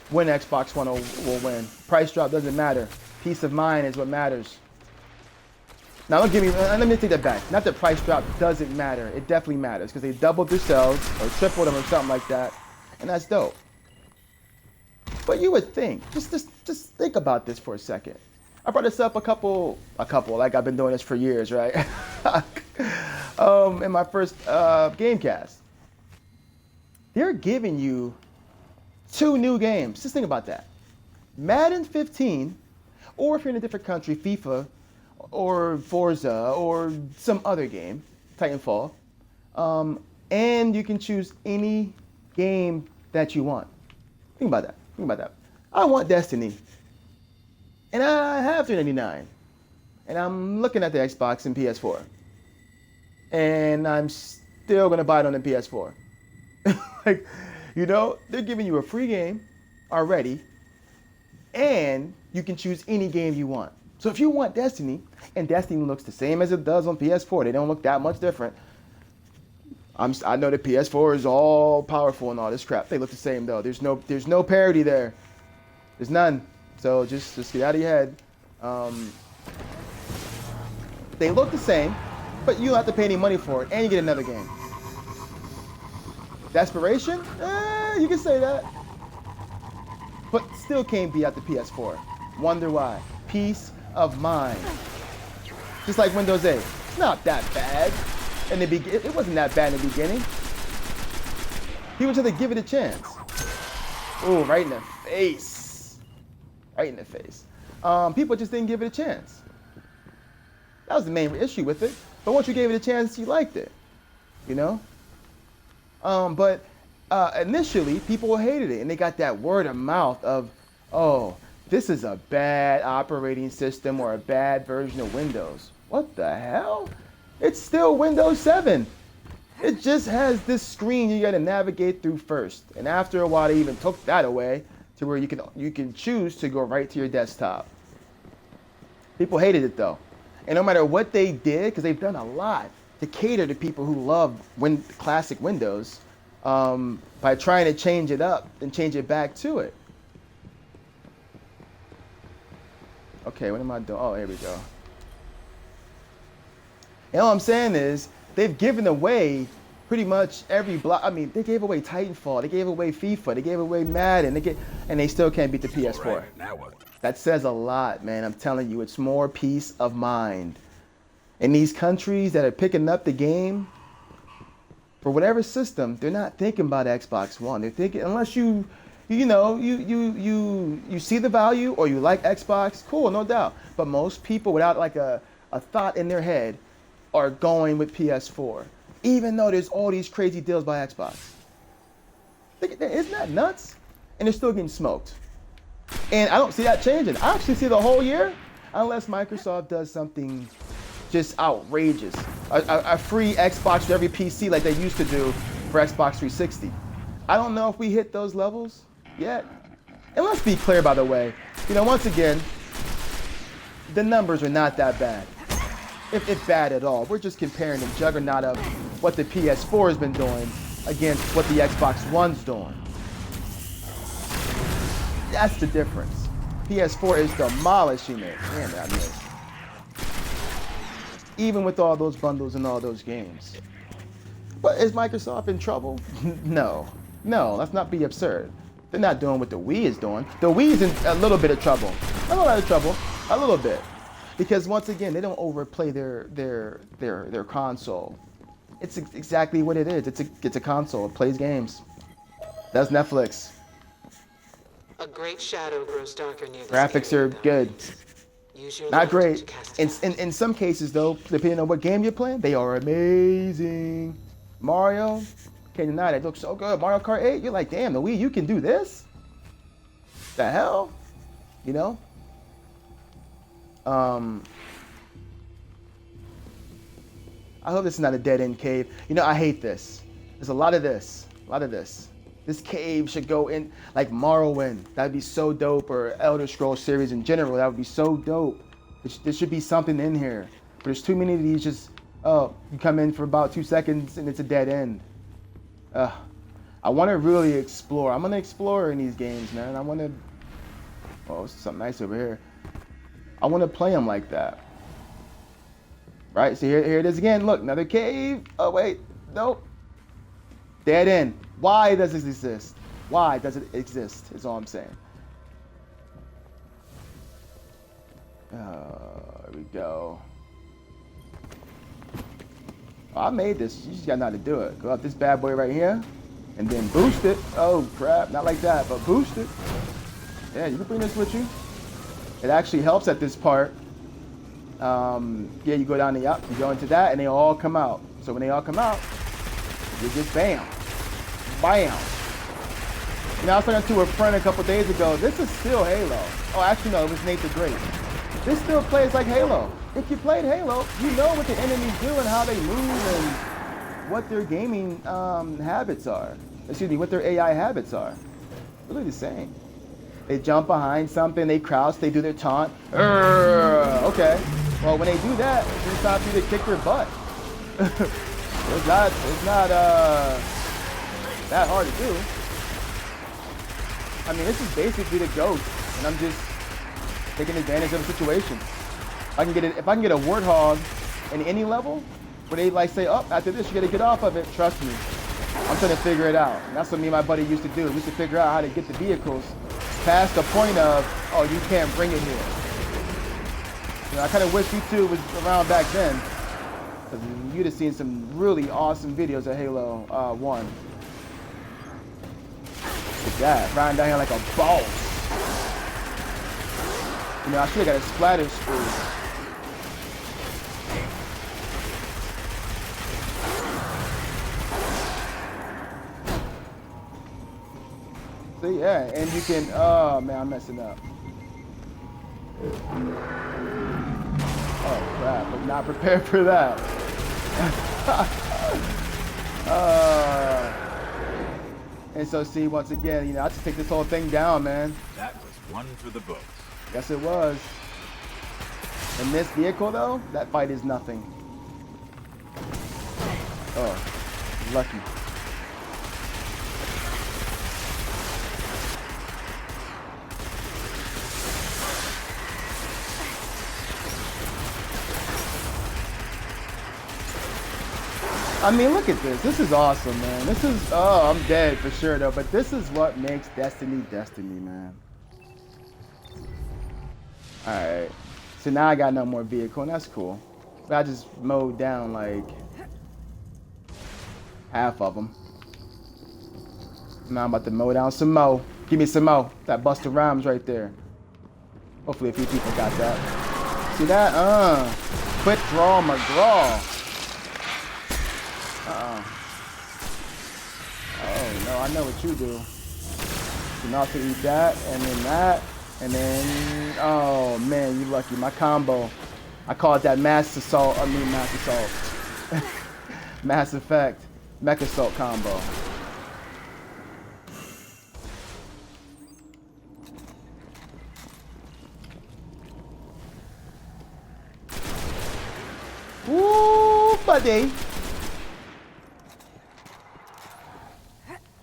when Xbox One will win. Price drop doesn't matter. Peace of mind is what matters. Now, let me take that back. Not that price drop doesn't matter. It definitely matters because they doubled their sales or tripled them or something like that, and that's dope. But you would think, just think about this for a second. I brought this up a couple, like I've been doing this for years, right? In my first Gamecast. They're giving you 2 new games. Just think about that. Madden 15, or if you're in a different country, FIFA, or Forza, or some other game, Titanfall, and you can choose any game that you want. Think about that. Think about that. I want Destiny, and I have $399, and I'm looking at the Xbox and PS4, and I'm still gonna buy it on the PS4. Like, you know, they're giving you a free game already, and you can choose any game you want. So if you want Destiny, and Destiny looks the same as it does on PS4, they don't look that much different. I know the PS4 is all powerful and all this crap. They look the same though. There's no parity there. There's none. So just get out of your head. They look the same, but you don't have to pay any money for it, and you get another game. Desperation? You can say that. But still can't be at the PS4. Wonder why? Peace of mind. Just like Windows 8. It's not that bad. It wasn't that bad in the beginning. People just had to give it a chance. Ooh, right in the face. Right in the face. People just didn't give it a chance. That was the main issue with it. But once you gave it a chance, you liked it. You know? But initially, people hated it. And they got that word of mouth of, oh, this is a bad operating system or a bad version of Windows. What the hell? It's still Windows 7. It just has this screen you got to navigate through first. And after a while, they even took that away to where you can choose to go right to your desktop. People hated it though. And no matter what they did, because they've done a lot to cater to people who love classic Windows, by trying to change it up and change it back to it. Okay, what am I doing? Oh, here we go. And all I'm saying is, they've given away pretty much every block. I mean, they gave away Titanfall, they gave away FIFA, they gave away Madden, and they still can't beat the PS4. Right, now what? That says a lot, man. I'm telling you, it's more peace of mind. In these countries that are picking up the game, for whatever system, they're not thinking about Xbox One. They're thinking, unless you see the value or you like Xbox, cool, no doubt. But most people without like a thought in their head are going with PS4, even though there's all these crazy deals by Xbox. Isn't that nuts? And they're still getting smoked. And I don't see that changing. I actually see the whole year, unless Microsoft does something just outrageous. A free Xbox for every PC like they used to do for Xbox 360. I don't know if we hit those levels yet. And let's be clear, by the way, once again, the numbers are not that bad. If bad at all. We're just comparing the juggernaut of what the PS4 has been doing against what the Xbox One's doing. That's the difference. PS4 is demolishing it. Damn, I missed. Even with all those bundles and all those games. But is Microsoft in trouble? No, let's not be absurd. They're not doing what the Wii is doing. The Wii is in a little bit of trouble. A little bit. Because once again, they don't overplay their console. It's exactly what it is. It's a console. It plays games. That's Netflix. A great shadow grows darker near the Graphics are good. Not great. In some cases though, depending on what game you're playing, they are amazing. Mario, can't deny that. It looks so good. Mario Kart 8, you're like, damn, the Wii, you can do this? The hell? I hope this is not a dead-end cave. I hate this. There's a lot of this. This cave should go in, like Morrowind. That'd be so dope, or Elder Scrolls series in general. That would be so dope. There should be something in here. But there's too many of these just, you come in for about 2 seconds and it's a dead end. I want to really explore. I'm going to explore in these games, man. I want to, something nice over here. I want to play them like that. Right, so here it is again. Look, another cave. Oh, wait, nope. Dead end. Why does this exist? Why does it exist, is all I'm saying. Here we go. I made this. You just gotta know how to do it. Go up this bad boy right here, and then boost it. Oh, crap. Not like that, but boost it. Yeah, you can bring this with you. It actually helps at this part. Yeah, you go down the up, you go into that, and they all come out. So when they all come out, you just bam, bam. You know, I was talking to a friend a couple days ago. This is still Halo. Oh, actually, no, it was Nate the Great. This still plays like Halo. If you played Halo, you know what the enemies do and how they move and what their gaming habits are. Excuse me, what their AI habits are. Really the same. They jump behind something, they crouch, they do their taunt. Okay. Well, when they do that, it's time for you to kick their butt. it's not that hard to do. I mean, this is basically the Ghost, and I'm just taking advantage of the situation. If I can get a Warthog in any level, where they like say, oh, after this you gotta get off of it, trust me, I'm trying to figure it out. And that's what me and my buddy used to do. We used to figure out how to get the vehicles past the point of, oh, you can't bring it here. You know, I kind of wish YouTube was around back then, because you'd have seen some really awesome videos of Halo 1. Look at that, riding down here like a boss. You know, I should have got a splatter screw. See, yeah, and you can, oh man, I'm messing up. Oh crap, I'm not prepared for that. And so see, once again, you know, I just take this whole thing down, man. That was one for the books. Yes, it was. In this vehicle, though, that fight is nothing. Oh, lucky. I mean, look at this. This is awesome, man. This is, oh, I'm dead for sure, though. But this is what makes Destiny, Destiny, man. Alright. So now I got no more vehicle, and that's cool. But I just mowed down, like, half of them. Now I'm about to mow down some more. Give me some more. That Busta Rhymes right there. Hopefully a few people got that. See that? Quick draw McGraw. Oh no, I know what you do. You can also eat that, and then that, and then, oh man, you lucky. My combo, I call it that Mass Assault, Mass Assault. Mass Effect, Mech Assault combo. Woo, buddy.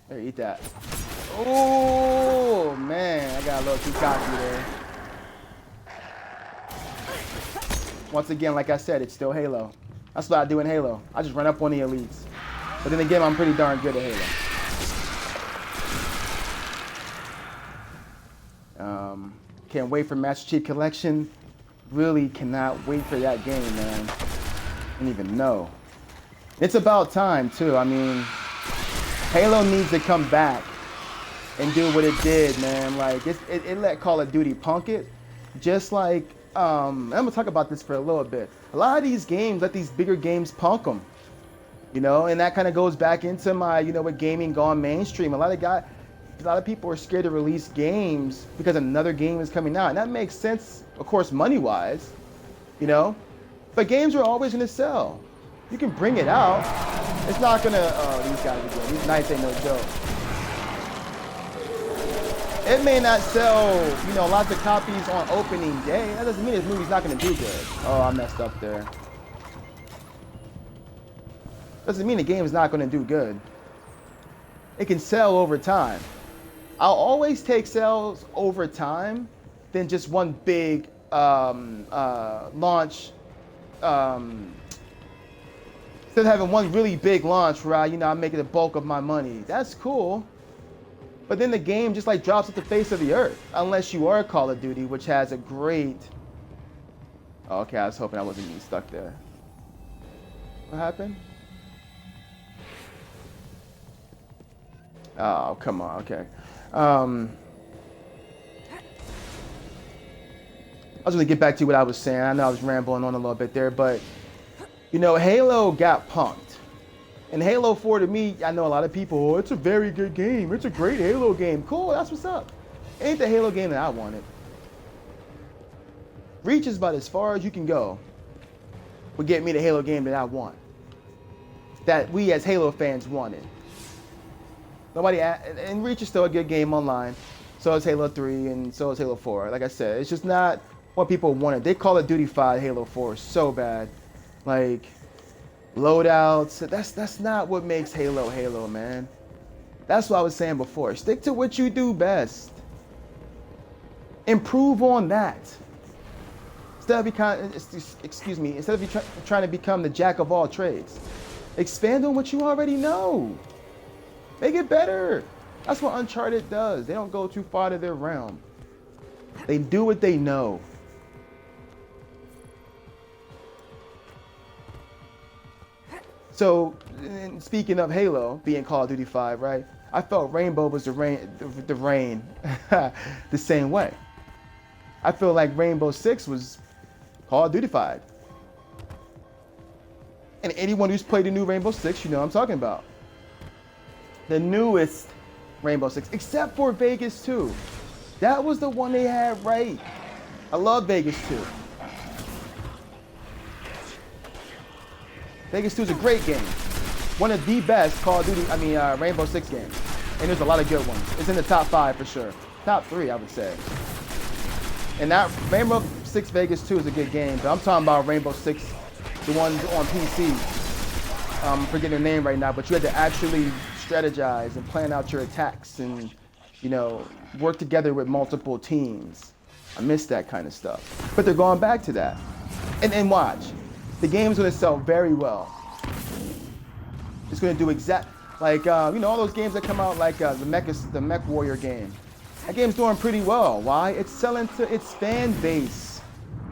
Here, eat that. Oh, man. I got a little too cocky there. Once again, like I said, it's still Halo. That's what I do in Halo. I just run up on the elites. But then again, I'm pretty darn good at Halo. Can't wait for Master Chief Collection. Really cannot wait for that game, man. I don't even know. It's about time, too. I mean, Halo needs to come back and do what it did, man. Like, it let Call of Duty punk it. Just like, I'm gonna talk about this for a little bit. A lot of these games let these bigger games punk them. You know, and that kind of goes back into my, you know, with gaming gone mainstream. A lot of people are scared to release games because another game is coming out. And that makes sense, of course, money-wise, you know? But games are always gonna sell. You can bring it out. It's not gonna, oh, these guys are good. These knights ain't no joke. It may not sell, you know, lots of copies on opening day. That doesn't mean this movie's not gonna do good. Oh, I messed up there. Doesn't mean the game is not gonna do good. It can sell over time. I'll always take sales over time than just one big launch. Instead of having one really big launch where I'm making the bulk of my money. That's cool. But then the game just like drops off the face of the earth. Unless you are Call of Duty, which has a great... Oh, okay, I was hoping I wasn't getting stuck there. What happened? Oh, come on, okay. was going to get back to what I was saying. I know I was rambling on a little bit there, but, you know, Halo got punked. And Halo 4, to me, I know a lot of people, oh, it's a very good game. It's a great Halo game. Cool, that's what's up. It ain't the Halo game that I wanted. Reach is about as far as you can go would get me the Halo game that I want. That we as Halo fans wanted. And Reach is still a good game online. So is Halo 3 and so is Halo 4. Like I said, it's just not what people wanted. They Call of Duty 5 Halo 4 so bad. Like, loadouts, that's not what makes Halo Halo, man. That's what I was saying before. Stick to what you do best. Improve on that. Instead of you trying to become the jack of all trades. Expand on what you already know. Make it better. That's what Uncharted does. They don't go too far to their realm. They do what they know. So, speaking of Halo being Call of Duty 5, right? I felt Rainbow was the rain the same way. I feel like Rainbow Six was Call of Duty 5. And anyone who's played the new Rainbow Six, you know what I'm talking about. The newest Rainbow Six, except for Vegas 2. That was the one they had right. I love Vegas 2. Vegas 2 is a great game. One of the best Call of Duty, Rainbow Six games. And there's a lot of good ones. It's in the top 5 for sure. Top 3, I would say. And that Rainbow Six Vegas 2 is a good game, but I'm talking about Rainbow Six, the ones on PC. I'm forgetting their name right now, but you had to actually strategize and plan out your attacks and, you know, work together with multiple teams. I miss that kind of stuff. But they're going back to that. And watch. The game's gonna sell very well. It's gonna do you know, all those games that come out like the Mech Warrior game. That game's doing pretty well. Why? It's selling to its fan base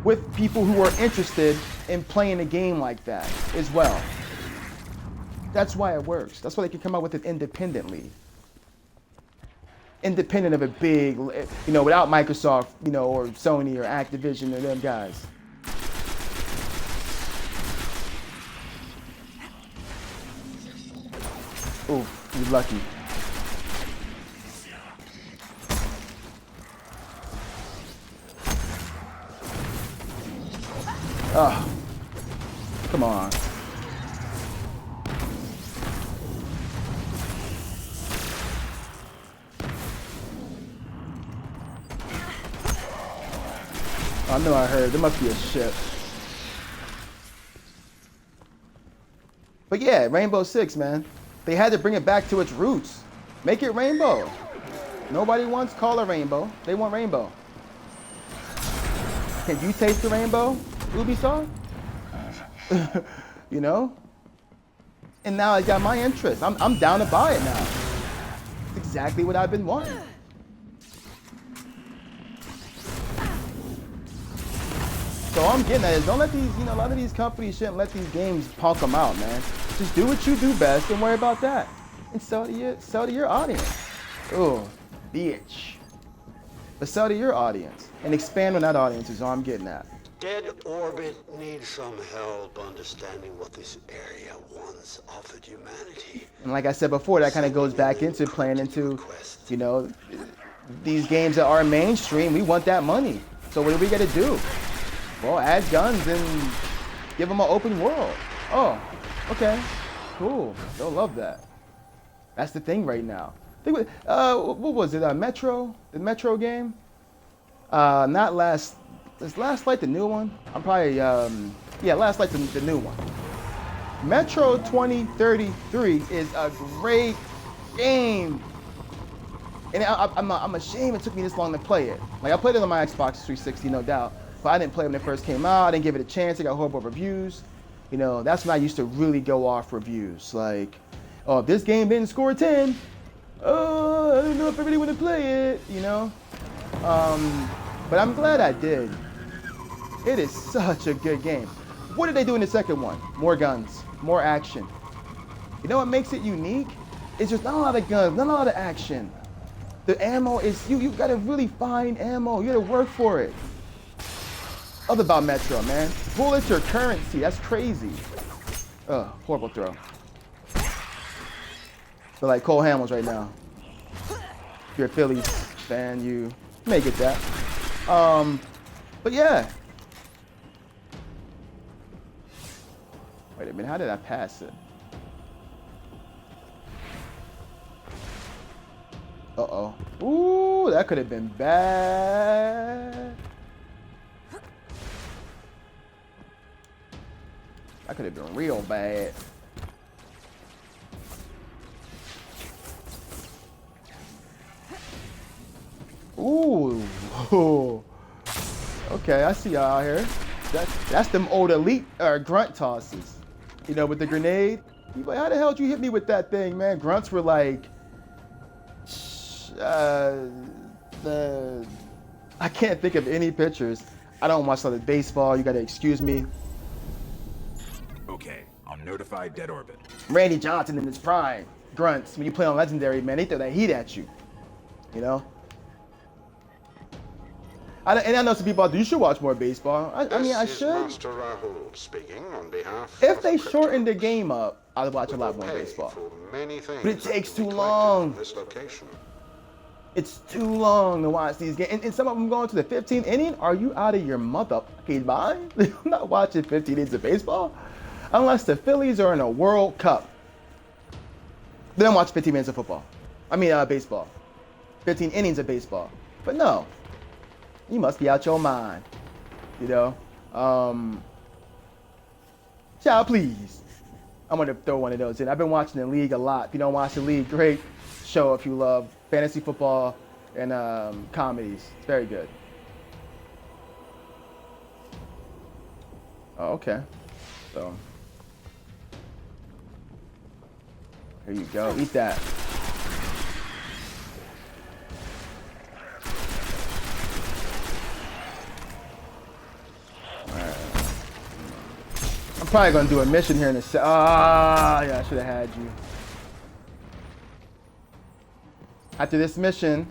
with people who are interested in playing a game like that as well. That's why it works. That's why they can come out with it independently. Independent of a big, you know, without Microsoft, you know, or Sony or Activision or them guys. Ooh, you're lucky. Oh, come on. I know I heard. There must be a ship. But yeah, Rainbow Six, man. They had to bring it back to its roots. Make it Rainbow. Nobody wants Color Rainbow. They want Rainbow. Can you taste the rainbow, Ubisoft? You know? And now it got my interest. I'm down to buy it now. It's exactly what I've been wanting. So all I'm getting at is don't let these, you know, a lot of these companies shouldn't let these games punk them out, man. Just do what you do best and worry about that. And sell to your audience. Oh, bitch. But sell to your audience and expand on that audience is all I'm getting at. Dead Orbit needs some help understanding what this area once offered humanity. And like I said before, that kind of goes back into playing into, you know, these games that are mainstream. We want that money. So what do we got to do? Well, add guns and give them an open world. Oh, okay, cool. They'll love that. That's the thing right now. What was it? Metro? The Metro game? Not last. Is Last Light the new one? I'm probably yeah, Last Light the new one. Metro 2033 is a great game. And I'm ashamed it took me this long to play it. Like, I played it on my Xbox 360, no doubt. But I didn't play it when it first came out. I didn't give it a chance. It got horrible reviews. You know, that's when I used to really go off reviews. Like, oh, if this game didn't score 10, oh, I don't know if I really want to play it, you know? But I'm glad I did. It is such a good game. What did they do in the second one? More guns, more action. You know what makes it unique? It's just not a lot of guns, not a lot of action. The ammo is, you gotta really find ammo. You gotta work for it. Other about Metro, man. Bullets are currency. That's crazy. Ugh, horrible throw. So like Cole Hamels right now. If you're a Phillies fan, you may get that. But yeah. Wait a minute, how did I pass it? Uh-oh. Ooh, that could have been bad. That could have been real bad. Ooh. Okay, I see y'all out here. That's them old elite grunt tosses. You know, with the grenade. You like, how the hell did you hit me with that thing, man? Grunts were like, I can't think of any pictures. I don't watch a lot of baseball. You gotta excuse me. Okay, I'll notify Dead Orbit. Randy Johnson in his prime. Grunts. When you play on Legendary, man, they throw that heat at you. You know? And I know some people out there, you should watch more baseball. I mean, I This is should. Master Rahul speaking on behalf If of they the shortened the Cryptos. game up, I'd watch a We lot will more pay baseball. for many things But it that takes will be too collected long. from this location. It's too long to watch these games. And some of them going to the 15th inning. Are you out of your motherfucking mind? I'm not watching 15 innings of baseball. Unless the Phillies are in a World Cup. Then I'm watching 15 minutes of football. I mean, baseball. 15 innings of baseball. But no. You must be out your mind. You know? Child, please. I'm going to throw one of those in. I've been watching the league a lot. If you don't watch the league, great show if you love fantasy football and comedies. It's very good. Oh, okay. So, here you go. Eat that. I'm probably gonna do a mission here in a sec. Ah, yeah, I should have had you. After this mission,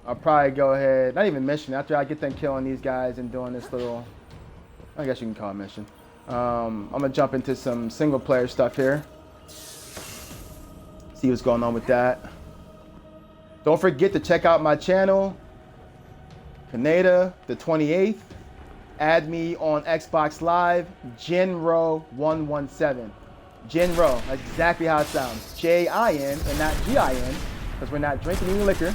I'll probably go ahead. Not even mission. After I get done killing these guys and doing this little, I guess you can call it mission. I'm gonna jump into some single player stuff here. See what's going on with that. Don't forget to check out my channel, Canada the 28th. Add me on Xbox Live, Jinro117. Jinro, that's exactly how it sounds. J-I-N and not G-I-N, because we're not drinking any liquor,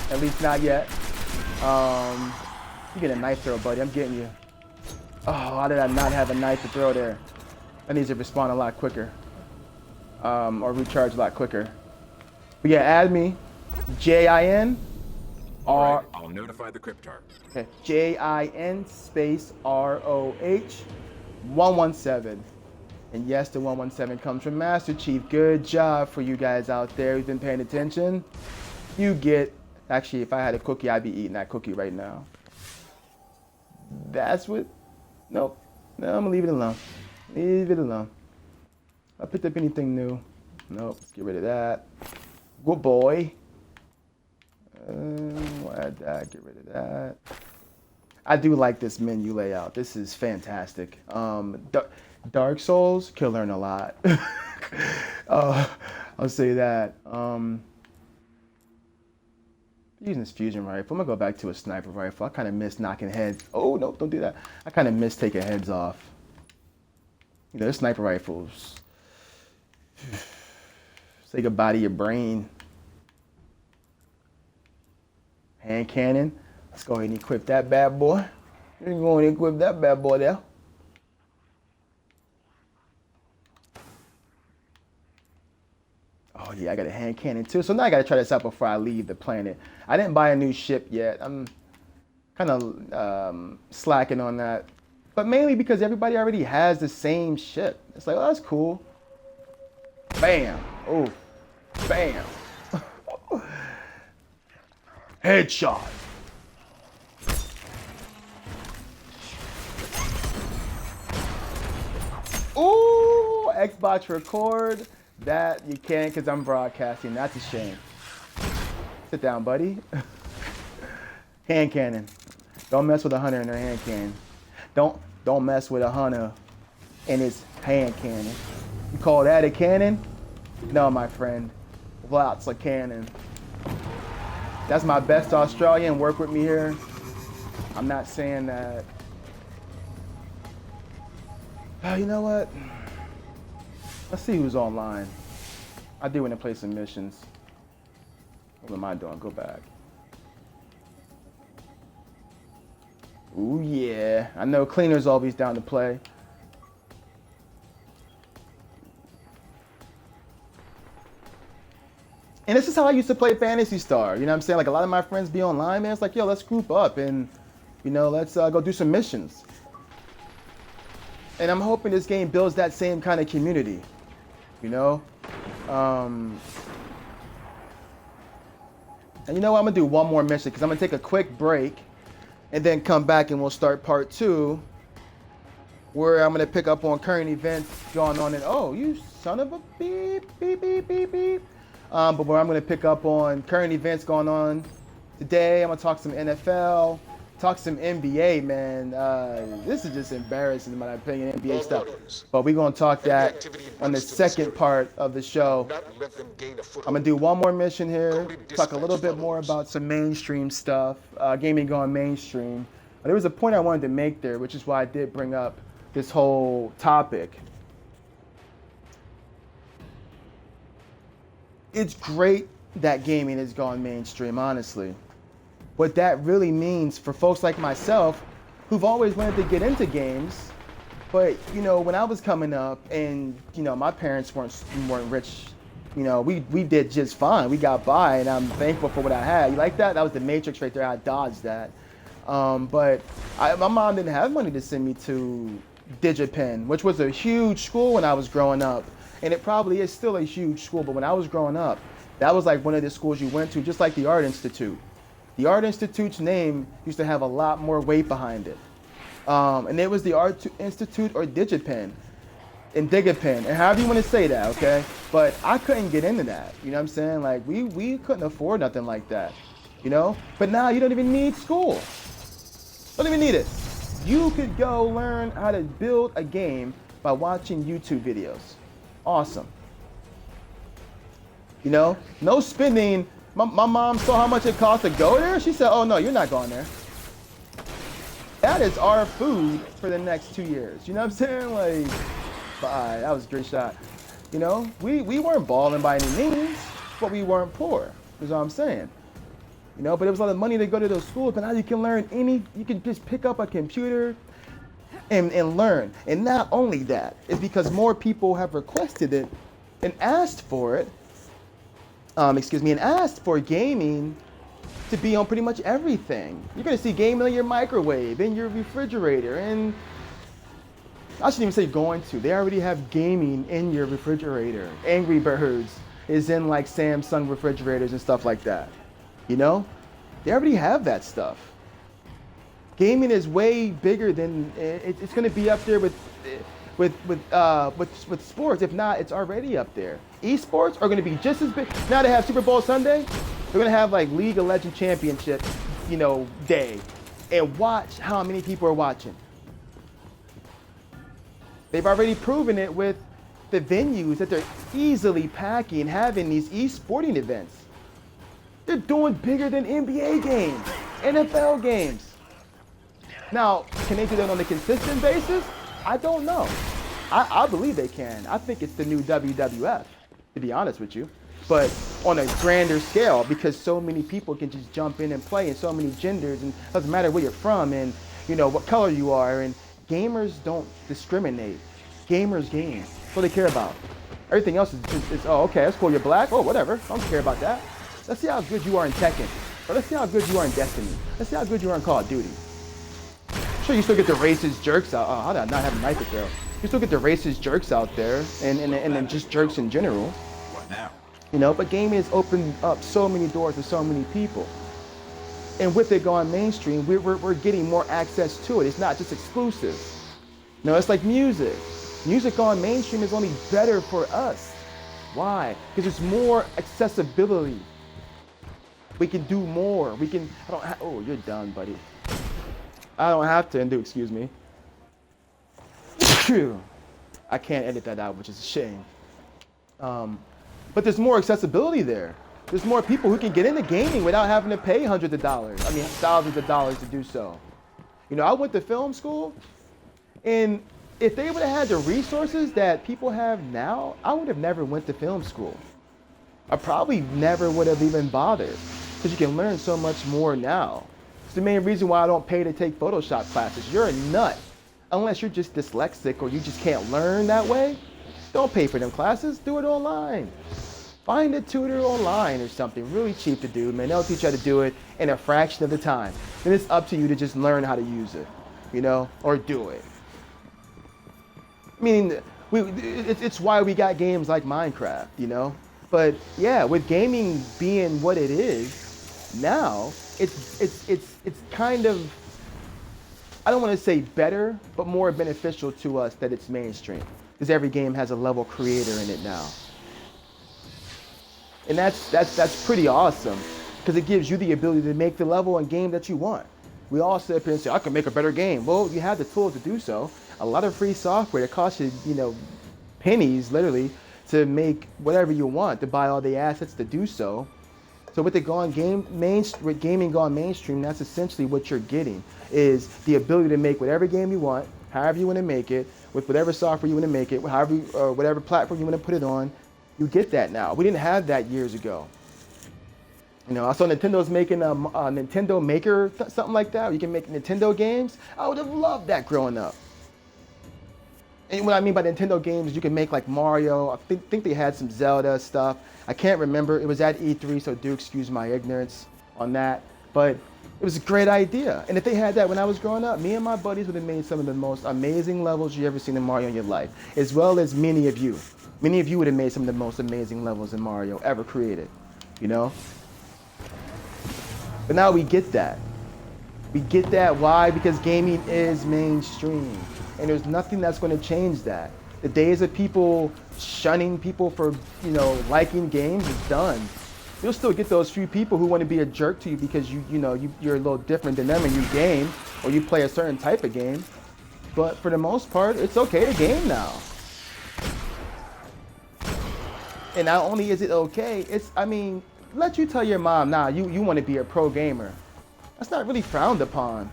at least not yet. You get a knife throw, buddy. I'm getting you. Oh, how did I not have a knife to throw there? That needs to respawn a lot quicker, or recharge a lot quicker. But yeah, add me, J-I-N. Alright, I'll notify the Cryptarch. Okay, J-I-N space R-O-H 117. And yes, the 117 comes from Master Chief. Good job for you guys out there who've been paying attention. You get, actually, if I had a cookie, I'd be eating that cookie right now. That's what, nope. No, I'm gonna leave it alone. Leave it alone. I picked up anything new. Nope, let's get rid of that. Good boy. Add that, get rid of that. I do like this menu layout. This is fantastic. Dark Souls, could learn a lot. I'll say that. Using this fusion rifle, I'm gonna go back to a sniper rifle. I kind of miss knocking heads. Oh, no, don't do that. I kind of miss taking heads off. You know, the sniper rifles. Say goodbye to your brain. Hand cannon. Let's go ahead and equip that bad boy. We're going to equip that bad boy there. Oh yeah, I got a hand cannon too. So now I got to try this out before I leave the planet. I didn't buy a new ship yet. I'm kind of slacking on that. But mainly because everybody already has the same ship. It's like, oh, that's cool. Bam. Oh, bam. Headshot. Ooh, Xbox record. That you can't because I'm broadcasting. That's a shame. Sit down, buddy. Hand cannon. Don't mess with a hunter in their hand cannon. Don't mess with a hunter and his hand cannon. You call that a cannon? No, my friend. That's a cannon. That's my best Australian. Work with me here. I'm not saying that. Oh, you know what? Let's see who's online. I do want to play some missions. What am I doing? Go back. Ooh, yeah. I know Cleaner's always down to play. And this is how I used to play Phantasy Star. You know what I'm saying? Like, a lot of my friends be online, man. It's like, yo, let's group up and, you know, let's go do some missions. And I'm hoping this game builds that same kind of community, you know? And you know what? I'm going to do one more mission because I'm going to take a quick break and then come back and we'll start part 2 where I'm going to pick up on current events going on. And oh, you son of a beep, beep, beep, beep, beep. But where I'm going to pick up on current events going on today. I'm going to talk some NFL, talk some NBA, man. This is just embarrassing in my opinion, NBA stuff. But we're going to talk that on the second part of the show. I'm going to do one more mission here, talk a little bit more about some mainstream stuff, gaming going mainstream. But there was a point I wanted to make there, which is why I did bring up this whole topic. It's great that gaming has gone mainstream, honestly. What that really means for folks like myself who've always wanted to get into games, but you know, when I was coming up and you know, my parents weren't rich, you know, we did just fine. We got by and I'm thankful for what I had. You like that? That was the Matrix right there. I dodged that. But my mom didn't have money to send me to DigiPen, which was a huge school when I was growing up. And it probably is still a huge school, but when I was growing up, that was like one of the schools you went to, just like the Art Institute. The Art Institute's name used to have a lot more weight behind it. And it was the Art Institute or DigiPen, and DigiPen, and however you want to say that, okay? But I couldn't get into that, you know what I'm saying? Like, we couldn't afford nothing like that, you know? But now you don't even need school. Don't even need it. You could go learn how to build a game by watching YouTube videos. Awesome. You know, no spending. My mom saw how much it cost to go there. She said, oh no, you're not going there. That is our food for the next 2 years. You know what I'm saying? Like, bye, that was a great shot. You know, we weren't balling by any means, but we weren't poor, is what I'm saying. You know, but it was a lot of money to go to those schools, but now you can learn you can just pick up a computer and learn. And not only that, it's because more people have requested it and asked for it, and asked for gaming to be on pretty much everything. You're gonna see gaming in your microwave, in your refrigerator, and I shouldn't even say going to, they already have gaming in your refrigerator. Angry Birds is in like Samsung refrigerators and stuff like that. You know, they already have that stuff. Gaming is way bigger than it's going to be up there with sports. If not, it's already up there. Esports are going to be just as big. Now they have Super Bowl Sunday. They're going to have like League of Legends Championship, you know, day, and watch how many people are watching. They've already proven it with the venues that they're easily packing, having these esporting events. They're doing bigger than NBA games, NFL games. Now, can they do that on a consistent basis? I don't know. I believe they can. I think it's the new WWF, to be honest with you. But on a grander scale, because so many people can just jump in and play, and so many genders, and it doesn't matter where you're from, and you know what color you are, and gamers don't discriminate. Gamers game. That's what they care about. Everything else is oh, okay, that's cool, you're black, oh, whatever, I don't care about that. Let's see how good you are in Tekken. Or let's see how good you are in Destiny. Let's see how good you are in Call of Duty. Sure, you still get the racist jerks out. Oh, how did I not have a knife to throw? You still get the racist jerks out there, and then just jerks in general. What now? You know, but gaming has opened up so many doors to so many people. And with it going mainstream, we're getting more access to it. It's not just exclusive. No, it's like music. Music going mainstream is only better for us. Why? Because there's more accessibility. We can do more. We can, oh, you're done, buddy. I don't have to excuse me. Phew. I can't edit that out, which is a shame. But there's more accessibility there. There's more people who can get into gaming without having to pay hundreds of dollars. I mean, thousands of dollars to do so. You know, I went to film school, and if they would have had the resources that people have now, I would have never went to film school. I probably never would have even bothered, because you can learn so much more now. It's the main reason why I don't pay to take Photoshop classes. You're a nut. Unless you're just dyslexic or you just can't learn that way, don't pay for them classes. Do it online. Find a tutor online or something really cheap to do, man. They'll teach you how to do it in a fraction of the time. Then it's up to you to just learn how to use it, you know, or do it. I mean, it's why we got games like Minecraft, you know? But yeah, with gaming being what it is now, it's kind of, I don't want to say better, but more beneficial to us that it's mainstream, because every game has a level creator in it now. And that's pretty awesome, because it gives you the ability to make the level and game that you want. We all sit up here and say, I can make a better game. Well, you have the tools to do so. A lot of free software that costs you, you know, pennies, literally, to make whatever you want, to buy all the assets to do so. So with with gaming gone mainstream, that's essentially what you're getting, is the ability to make whatever game you want, however you want to make it, with whatever software you want to make it, however or whatever platform you want to put it on. You get that now. We didn't have that years ago. You know, I saw Nintendo's making a Nintendo Maker, something like that. You can make Nintendo games. I would have loved that growing up. And what I mean by Nintendo games is you can make like Mario. I think they had some Zelda stuff. I can't remember. It was at E3, so do excuse my ignorance on that. But it was a great idea. And if they had that when I was growing up, me and my buddies would have made some of the most amazing levels you ever seen in Mario in your life, as well as many of you. Many of you would have made some of the most amazing levels in Mario ever created, you know? But now we get that. We get that. Why? Because gaming is mainstream. And there's nothing that's going to change that. The days of people shunning people for, you know, liking games is done. You'll still get those few people who want to be a jerk to you because you're a little different than them and you game, or you play a certain type of game. But for the most part, it's okay to game now. And not only is it okay, let you tell your mom, nah, you want to be a pro gamer. That's not really frowned upon.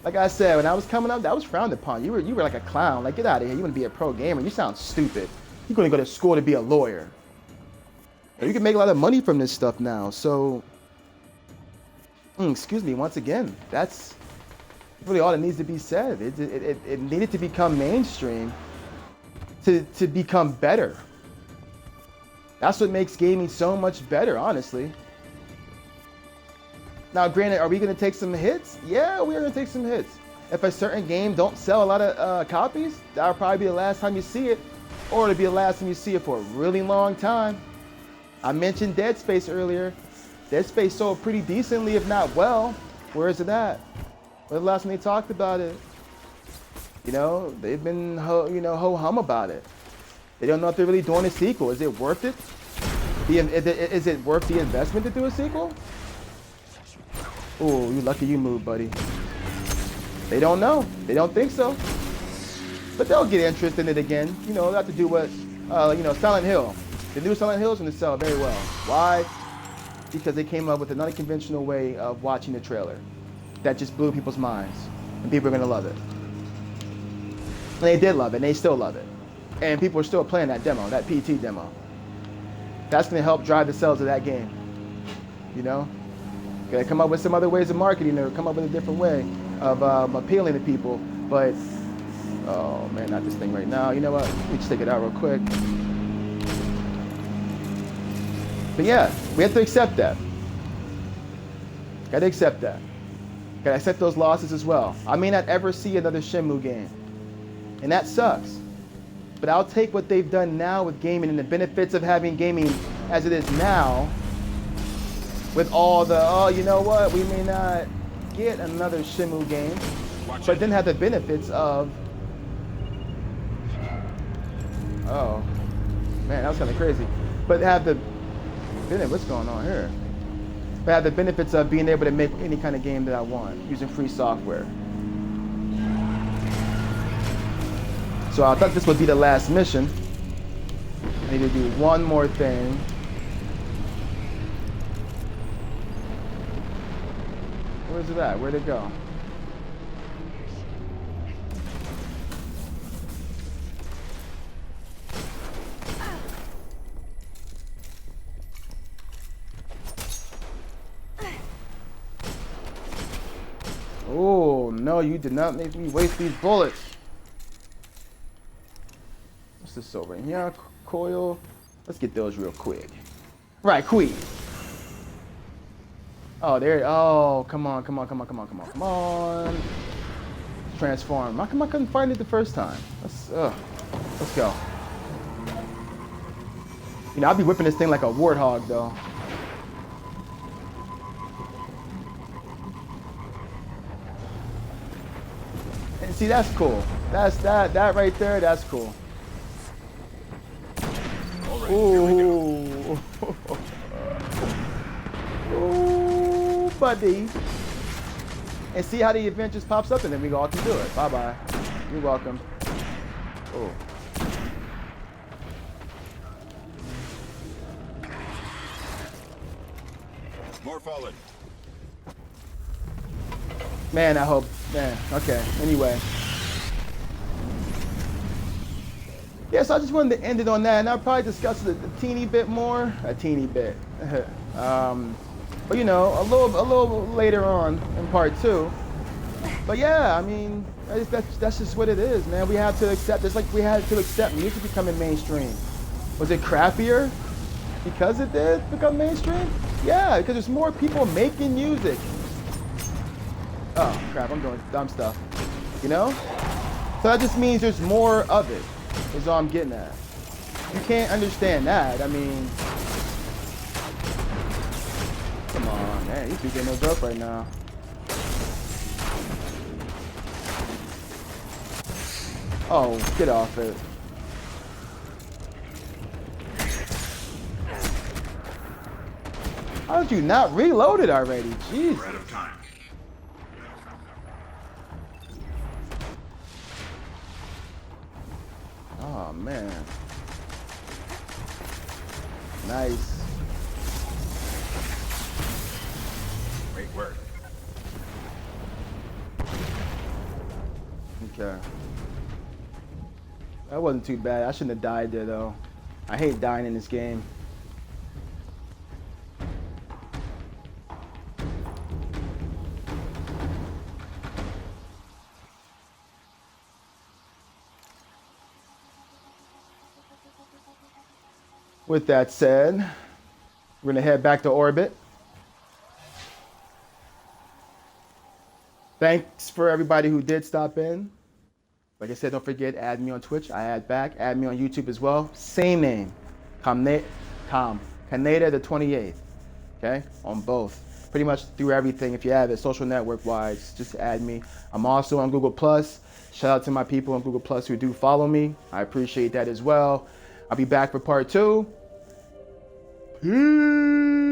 Like I said, when I was coming up, that was frowned upon. You were like a clown. Like, get out of here. You want to be a pro gamer? You sound stupid. You're going to go to school to be a lawyer. You can make a lot of money from this stuff now. So, excuse me, once again, that's really all that needs to be said. It needed to become mainstream to become better. That's what makes gaming so much better, honestly. Now, granted, are we going to take some hits? Yeah, we're going to take some hits. If a certain game don't sell a lot of copies, that'll probably be the last time you see it, or it'll be the last time you see it for a really long time. I mentioned Dead Space earlier. Dead Space sold pretty decently, if not well. Where is it at? When the last time they talked about it? You know, they've been ho-hum about it. They don't know if they're really doing a sequel. Is it worth it? Is it worth the investment to do a sequel? Ooh, you lucky you moved, buddy. They don't know. They don't think so. But they'll get interest in it again. You know, they'll have to do what, Silent Hill. The new Silent Hill is going to sell very well. Why? Because they came up with an unconventional way of watching the trailer that just blew people's minds. And people are going to love it. And they did love it, and they still love it. And people are still playing that demo, that PT demo. That's going to help drive the sales of that game. You know? Gotta come up with some other ways of marketing, or come up with a different way of appealing to people. But, oh man, not this thing right now. You know what? Let me just take it out real quick. But yeah, we have to accept that. Gotta accept that. Gotta accept those losses as well. I may not ever see another Shenmue game, and that sucks. But I'll take what they've done now with gaming and the benefits of having gaming as it is now, with all the, oh, you know what, we may not get another Shenmue game, but then have the benefits of, oh, man, that was kind of crazy. But have the, what's going on here? But have the benefits of being able to make any kind of game that I want using free software. So I thought this would be the last mission. I need to do one more thing. Where's it at? Where'd it go? Oh, no, you did not make me waste these bullets. What's this over in here? Coil. Let's get those real quick. Right, quick. Oh, there. Oh, come on. Transform. How come I couldn't find it the first time? Let's go. You know, I'll be whipping this thing like a warthog, though. And see, that's cool. That right there. That's cool. Ooh. Ooh, buddy. And see how the event just pops up and then we all can do it. Bye-bye. You're welcome. Oh. More fallen. Man, I hope. Man, okay. Anyway. Yeah, so I just wanted to end it on that, and I'll probably discuss it a teeny bit more. A teeny bit. But you know, a little later on in part 2. But yeah, I mean, that's just what it is, man. We have to accept, just like we had to accept music becoming mainstream. Was it crappier because it did become mainstream? Yeah, because there's more people making music. Oh crap, I'm doing dumb stuff. You know? So that just means there's more of it, is all I'm getting at. You can't understand that. I mean, come on, man, you two get no joke right now. Oh, get off it. How did you not reload it already? Jeez. We're out of time. Oh man. Nice. Great work. Okay. That wasn't too bad. I shouldn't have died there though. I hate dying in this game. With that said, we're gonna head back to orbit. Thanks for everybody who did stop in. Like I said, don't forget, add me on Twitch. I add back. Add me on YouTube as well. Same name, Kaneda the 28th. Okay, on both. Pretty much through everything. If you have it, social network wise, just add me. I'm also on Google Plus. Shout out to my people on Google Plus who do follow me. I appreciate that as well. I'll be back for part 2. Peace.